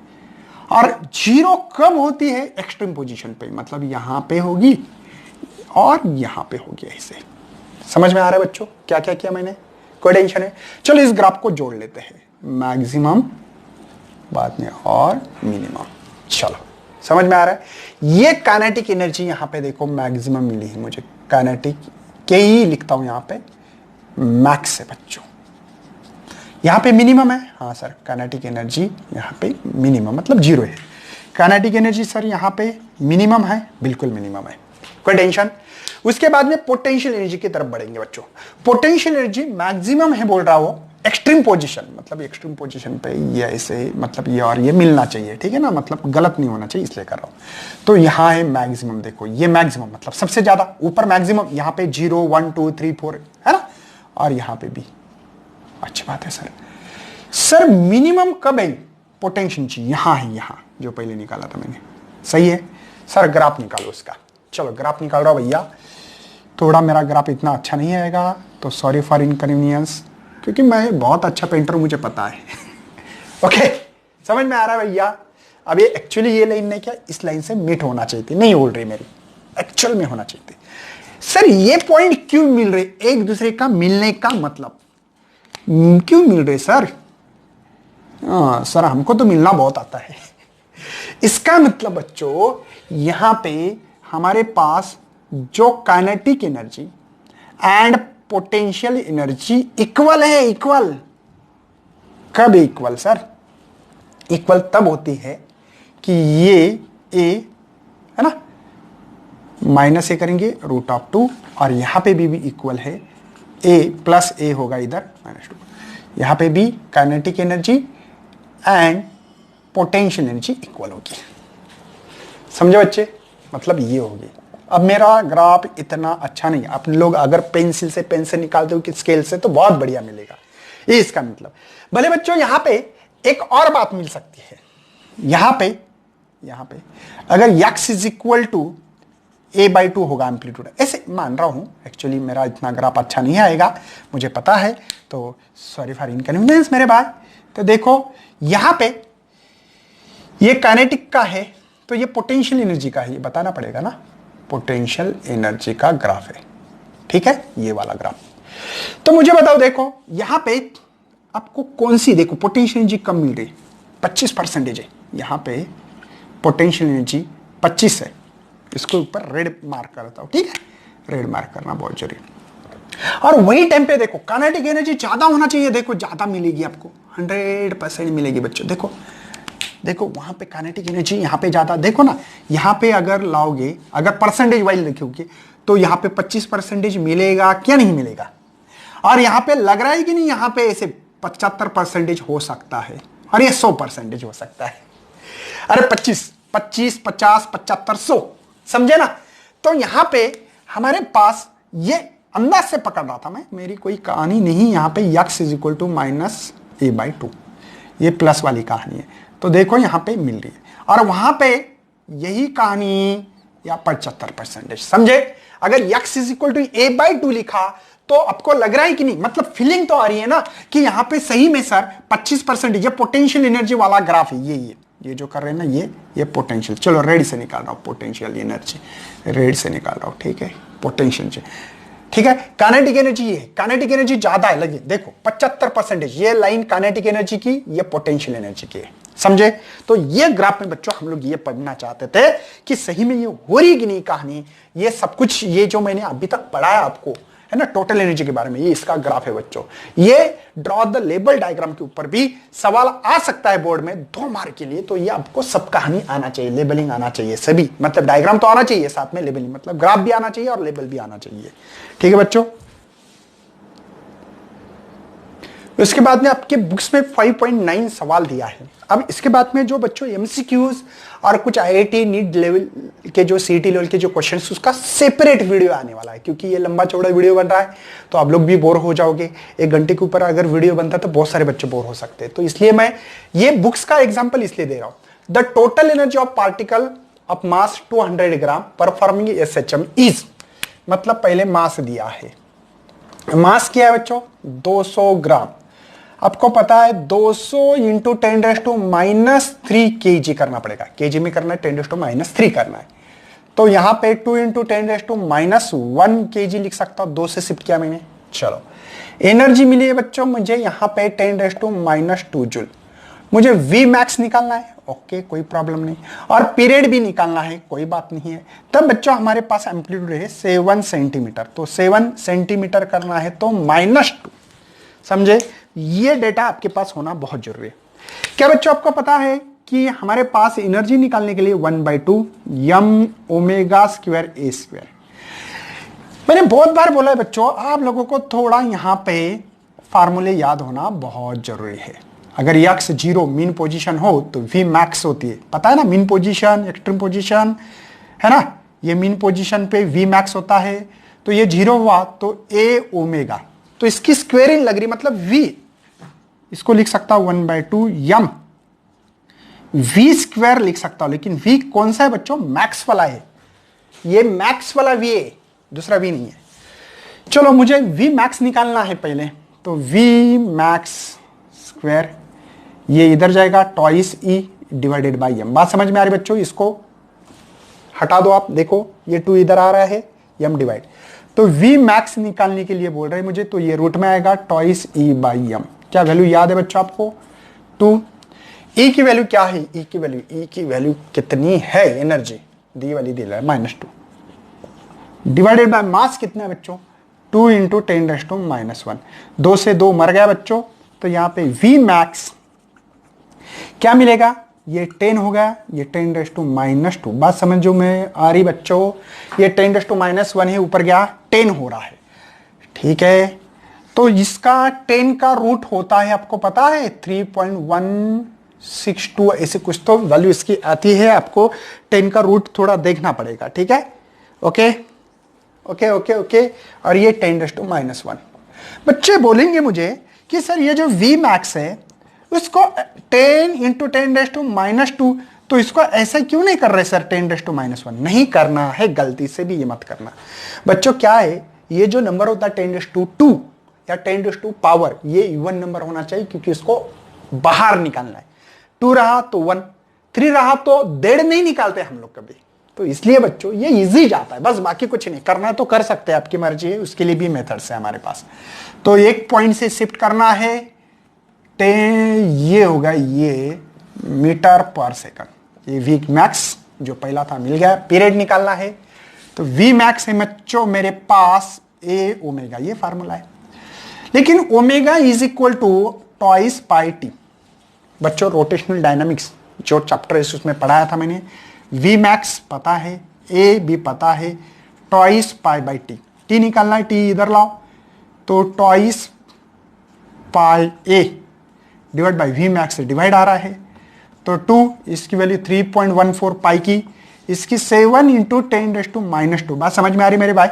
और 0 कब होती है? एक्सट्रीम पोजीशन पे, मतलब यहां पे होगी और यहां पे होगी, ऐसे। समझ में आ रहा है बच्चों क्या क्या किया मैंने? कोई टेंशन है? चलो इस ग्राफ को जोड़ लेते हैं, मैक्सिमम बाद में और मिनिमम। चलो समझ में आ रहा है? ये काइनेटिक एनर्जी यहां पे देखो मैक्सिमम मिली है मुझे, काइनेटिक के ही लिखता हूं यहां पे, मैक्स है बच्चों। यहां पे मिनिमम है, हाँ सर काइनेटिक एनर्जी यहां पे मिनिमम मतलब 0 है। काइनेटिक एनर्जी सर यहां पे मिनिमम है, बिल्कुल मिनिमम है, कोई टेंशन? उसके बाद में पोटेंशियल एनर्जी की तरफ बढ़ेंगे बच्चों। पोटेंशियल एनर्जी मैक्सिमम है बोल रहा हो, एक्सट्रीम पोजीशन, मतलब एक्सट्रीम पोजीशन पे ये ऐसे, मतलब ये और ये मिलना चाहिए, ठीक है ना? मतलब गलत नहीं होना चाहिए, इसलिए कर रहा हूं। तो यहां है मैक्सिमम, देखो ये मैक्सिमम मतलब सबसे ज्यादा ऊपर मैक्सिमम, यहां पे 0 1 2 3 4 है ना, और यहां पे भी। अच्छी बात है सर। सर मिनिमम कब है पोटेंशियल एनर्जी? यहां है, यहां जो पहले निकाला था मैंने, सही है सर। ग्राफ निकालो उसका, चलो ग्राफ निकाल रहा हूं भैया। थोड़ा मेरा ग्राफ इतना अच्छा नहीं आएगा तो सॉरी फॉर इनकन्वीनियंस, क्योंकि मैं बहुत अच्छा पेंटर हूं, मुझे पता है। ओके, समझ में आ रहा है भैया? अब ये एक्चुअली ये लाइन नहीं, क्या इस लाइन से मीट होना चाहिए थी, नहीं बोल रही मेरी, एक्चुअल में होना चाहिए थी। सर ये पॉइंट क्यों मिल रहे एक दूसरे का? मिलने का मतलब क्यों मिल रहे सर? सर हमको तो मिलना बहुत आता है। इसका मतलब बच्चों यहां पे हमारे पास जो kinetic energy and potential energy equal है। इक्वल कब इक्वल सर? इक्वल तब होती है कि ये ए है ना, माइनस ए करेंगे √2, और यहां पे भी इक्वल है, ए प्लस ए होगा इधर -2। यहां पे भी kinetic energy and potential energy equal होगी। समझे बच्चे? मतलब ये होगी। अब मेरा ग्राफ इतना अच्छा नहीं, आप लोग अगर पेंसिल से निकालते हो कि स्केल से, तो बहुत बढ़िया मिलेगा, ये इसका मतलब। भले बच्चों यहां पे एक और बात मिल सकती है, यहां पे अगर x = a/2 होगा एम्पलीट्यूड, ऐसे मान रहा हूं। एक्चुअली मेरा इतना ग्राफ अच्छा नहीं आएगा, मुझे पता है, तो सॉरी फॉर इनकन्वीनियंस मेरे भाई। तो देखो यहां पे ये काइनेटिक का है, तो ये पोटेंशियल एनर्जी का है, ये बताना पड़ेगा ना, पोटेंशियल एनर्जी का ग्राफ है, ठीक है, ये वाला ग्राफ। तो मुझे बताओ, देखो यहां पे आपको कौन सी, देखो पोटेंशियल एनर्जी कम मिल रही, 25% है, यहां पे पोटेंशियल एनर्जी 25 है। इसको ऊपर रेड मार्क करता हूं, ठीक है, रेड मार्क करना बहुत जरूरी। और वही टाइम पे देखो काइनेटिक एनर्जी ज्यादा होना चाहिए, देखो ज्यादा मिलेगी आपको, 100% मिलेगी बच्चों। देखो वहां पे काइनेटिक एनर्जी यहां पे ज्यादा, देखो ना, यहां पे अगर लाओगे, अगर परसेंटेज वाइज देखोगे तो यहां पे 25% मिलेगा क्या नहीं मिलेगा? और यहां पे लग रहा है कि नहीं, यहां पे ऐसे 75% हो सकता है, और ये 100% हो सकता है। अरे 25, 50, 75, 100, समझे ना? तो यहां पे हमारे पास ये अंदाज से पकड़ रहा था मैं, मेरी कोई कहानी नहीं। यहां पे x = -a/2, ये प्लस वाली कहानी है। तो देखो यहां पे मिल रही है, और वहां पे यही कहानी या 75%, समझे? अगर x = a/2 लिखा तो आपको लग रहा है कि नहीं, मतलब फीलिंग तो आ रही है ना कि यहां पे सही में सर 25%, ये पोटेंशियल एनर्जी वाला ग्राफ है। ये जो कर रहे हैं ना, ये पोटेंशियल। चलो रेड से निकाल रहा हूं पोटेंशियल एनर्जी, रेड से निकाल रहा हूं, ठीक है, पोटेंशियल, ठीक है। काइनेटिक एनर्जी ये, काइनेटिक एनर्जी ज्यादा है, लगे देखो 75%, ये लाइन काइनेटिक एनर्जी की, ये पोटेंशियल एनर्जी की है, समझे? तो ये ग्राफ में बच्चों हम लोग ये पढ़ना चाहते थे कि सही में ये हो रही कि नहीं कहानी। ये सब कुछ, ये जो मैंने अभी तक पढ़ाया आपको है ना टोटल एनर्जी के बारे में, ये इसका ग्राफ है बच्चों। ये ड्रॉ द लेबल डायग्राम के ऊपर भी सवाल आ सकता है बोर्ड में 2 मार्क के लिए। तो ये आपको सब कहानी आना चाहिए, लेबलिंग आना चाहिए, सभी, मतलब डायग्राम तो आना चाहिए, साथ में लेबलिंग, मतलब ग्राफ भी आना चाहिए और लेबल भी आना चाहिए, ठीक है बच्चों। उसके बाद में आपके बुक्स में 5.9 सवाल दिया है। अब इसके बाद में जो बच्चों एमसीक्यूज और कुछ आईआईटी नीट लेवल के जो सीईटी लेवल के जो क्वेश्चंस, उसका सेपरेट वीडियो आने वाला है, क्योंकि ये लंबा चौड़ा वीडियो बन रहा है तो आप लोग भी बोर हो जाओगे। 1 घंटे के ऊपर अगर वीडियो बनता तो बहुत सारे बच्चे बोर हो सकते हैं, तो इसलिए मैं ये बुक्स का एग्जाम्पल इसलिए दे रहा हूं। The total energy of particle of mass 200 gram performing SHM is, मतलब पहले मास दिया है, मास क्या है बच्चों 200 ग्राम। आपको पता है 200 × 10⁻³ kg करना पड़ेगा, kg में करना है 10⁻³ करना है, तो यहां पे 2 × 10⁻1 kg लिख सकता हूं, 2 से शिफ्ट किया मैंने। चलो एनर्जी मिली है बच्चों मुझे यहां पे 10⁻² जूल। मुझे V मैक्स निकालना है, ओके कोई प्रॉब्लम नहीं, और पीरियड भी निकालना है, कोई बात नहीं है। तब बच्चों हमारे पास एम्पलीट्यूड है 7 सेंटीमीटर, तो 7 सेंटीमीटर करना है तो -2, समझे? ये डेटा आपके पास होना बहुत जरूरी है। क्या बच्चों आपको पता है कि हमारे पास एनर्जी निकालने के लिए 1/2 m⍵²a²। मैंने बहुत बार बोला है बच्चों, आप लोगों को थोड़ा यहां पे फार्मूले याद होना बहुत जरूरी है। अगर x 0 मीन पोजीशन हो तो V मैक्स होती है, पता है ना, मीन पोजीशन एक्सट्रीम पोजीशन है ना, ये मीन पोजीशन पे V मैक्स होता है। तो ये 0 हुआ तो a ओमेगा, तो इसकी स्क्वेयरिंग लग रही, मतलब V इसको लिख सकता हूं 1/2 यम वी स्क्वायर लिख सकता हूं, लेकिन वी कौन सा है बच्चों? मैक्स वाला है, ये मैक्स वाला वी है, दूसरा वी नहीं है। चलो मुझे वी मैक्स निकालना है पहले, तो वी मैक्स स्क्वायर ये इधर जाएगा twice E divided by m. बात समझ में आ रही बच्चों? इसको हटा दो आप, देखो ये 2 इधर आ रहा है, एम डिवाइड, तो वी मैक्स निकालने के लिए बोल रहे हैं मुझे, तो ये रूट में आएगा टॉइस ई बाई एम। क्या वैल्यू याद है बच्चों आपको? 2। ई की वैल्यू क्या है? ई की वैल्यू कितनी है? एनर्जी दी वाली दी है -2 डिवाइडेड बाय मास कितना है बच्चों? 2 × 10⁻⁻1। 2 से 2 मर गया बच्चों, तो यहां पे वी मैक्स क्या मिलेगा? ये 10 हो गया, ये 10⁻²। बात समझो में आ रही बच्चों? ये 10⁻1 है, ऊपर गया 10 हो रहा है, ठीक है। तो इसका 10 का रूट होता है, आपको पता है 3.162 ऐसे कुछ तो वैल्यू इसकी आती है। आपको 10 का रूट थोड़ा देखना पड़ेगा, ठीक है। Okay okay okay okay. और ये 10⁻1। बच्चे बोलेंगे मुझे कि सर ये जो वी मैक्स है उसको 10 × 10⁻², तो इसको ऐसा क्यों नहीं कर रहे सर? 10⁻1 नहीं करना है, गलती से भी ये मत करना बच्चों। क्या है, ये जो नंबर होता है 10⁻2 या 10⁻, ये इवन नंबर होना चाहिए, क्योंकि इसको बाहर निकालना है। 2 रहा तो 1, 3 रहा तो 1.5 नहीं निकालते हम लोग कभी, तो इसलिए बच्चों ये इजी जाता है, बस बाकी कुछ नहीं करना है तो कर सकते हैं, आपकी मर्जी है, उसके लिए भी मेथड्स है हमारे पास। तो एक पॉइंट से शिफ्ट करना है, ये होगा ये मीटर पर सेकंड। ये वी मैक्स जो पहला था मिल गया, पीरियड निकालना है, तो वी मैक्स है बच्चों मेरे पास ए ओमेगा, ये फार्मूला है। लेकिन omega is equal to twice pi t. बच्चों रोटेशनल डायनामिक्स जो चैप्टर है उसमें पढ़ाया था मैंने, वी मैक्स पता है, ए भी पता है, twice pi by t. T निकालना है, टी इधर लाओ, तो twice pi a divide by v max से डिवाइड आ रहा है, तो 2, इसकी वैल्यू 3.14 पाई की, इसकी 7 × 10⁻²। बात समझ में आ रही मेरे भाई?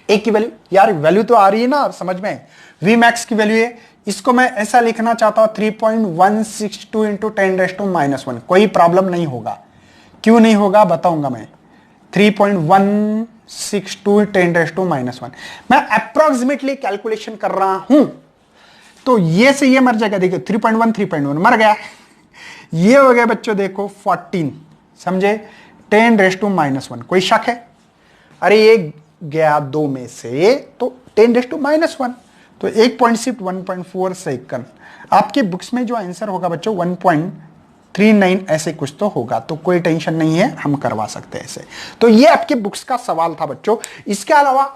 एक की वैल्यू, यार वैल्यू तो आ रही है ना समझ में? वी मैक्स की वैल्यू है, इसको मैं ऐसा लिखना चाहता हूं 3.162 × 10⁻1। कोई प्रॉब्लम नहीं होगा, क्यों नहीं होगा बताऊंगा मैं। 3.162 × 10⁻1 मैं अप्रोक्सीमेटली कैलकुलेशन कर रहा हूं, तो ये से ये मर जाएगा। देखिए 3.1 मर गया, ये हो गया बच्चों देखो 14, समझे? 10⁻1। कोई शक है? अरे ये गया 2 में से, तो 10⁻1, तो एक पॉइंट शिफ्ट 1.4 सेकंड। आपके बुक्स में जो आंसर होगा बच्चों 1.39 ऐसे कुछ तो होगा, तो कोई टेंशन नहीं है, हम करवा सकते हैं ऐसे। तो ये आपके बुक्स का सवाल था बच्चों। इसके अलावा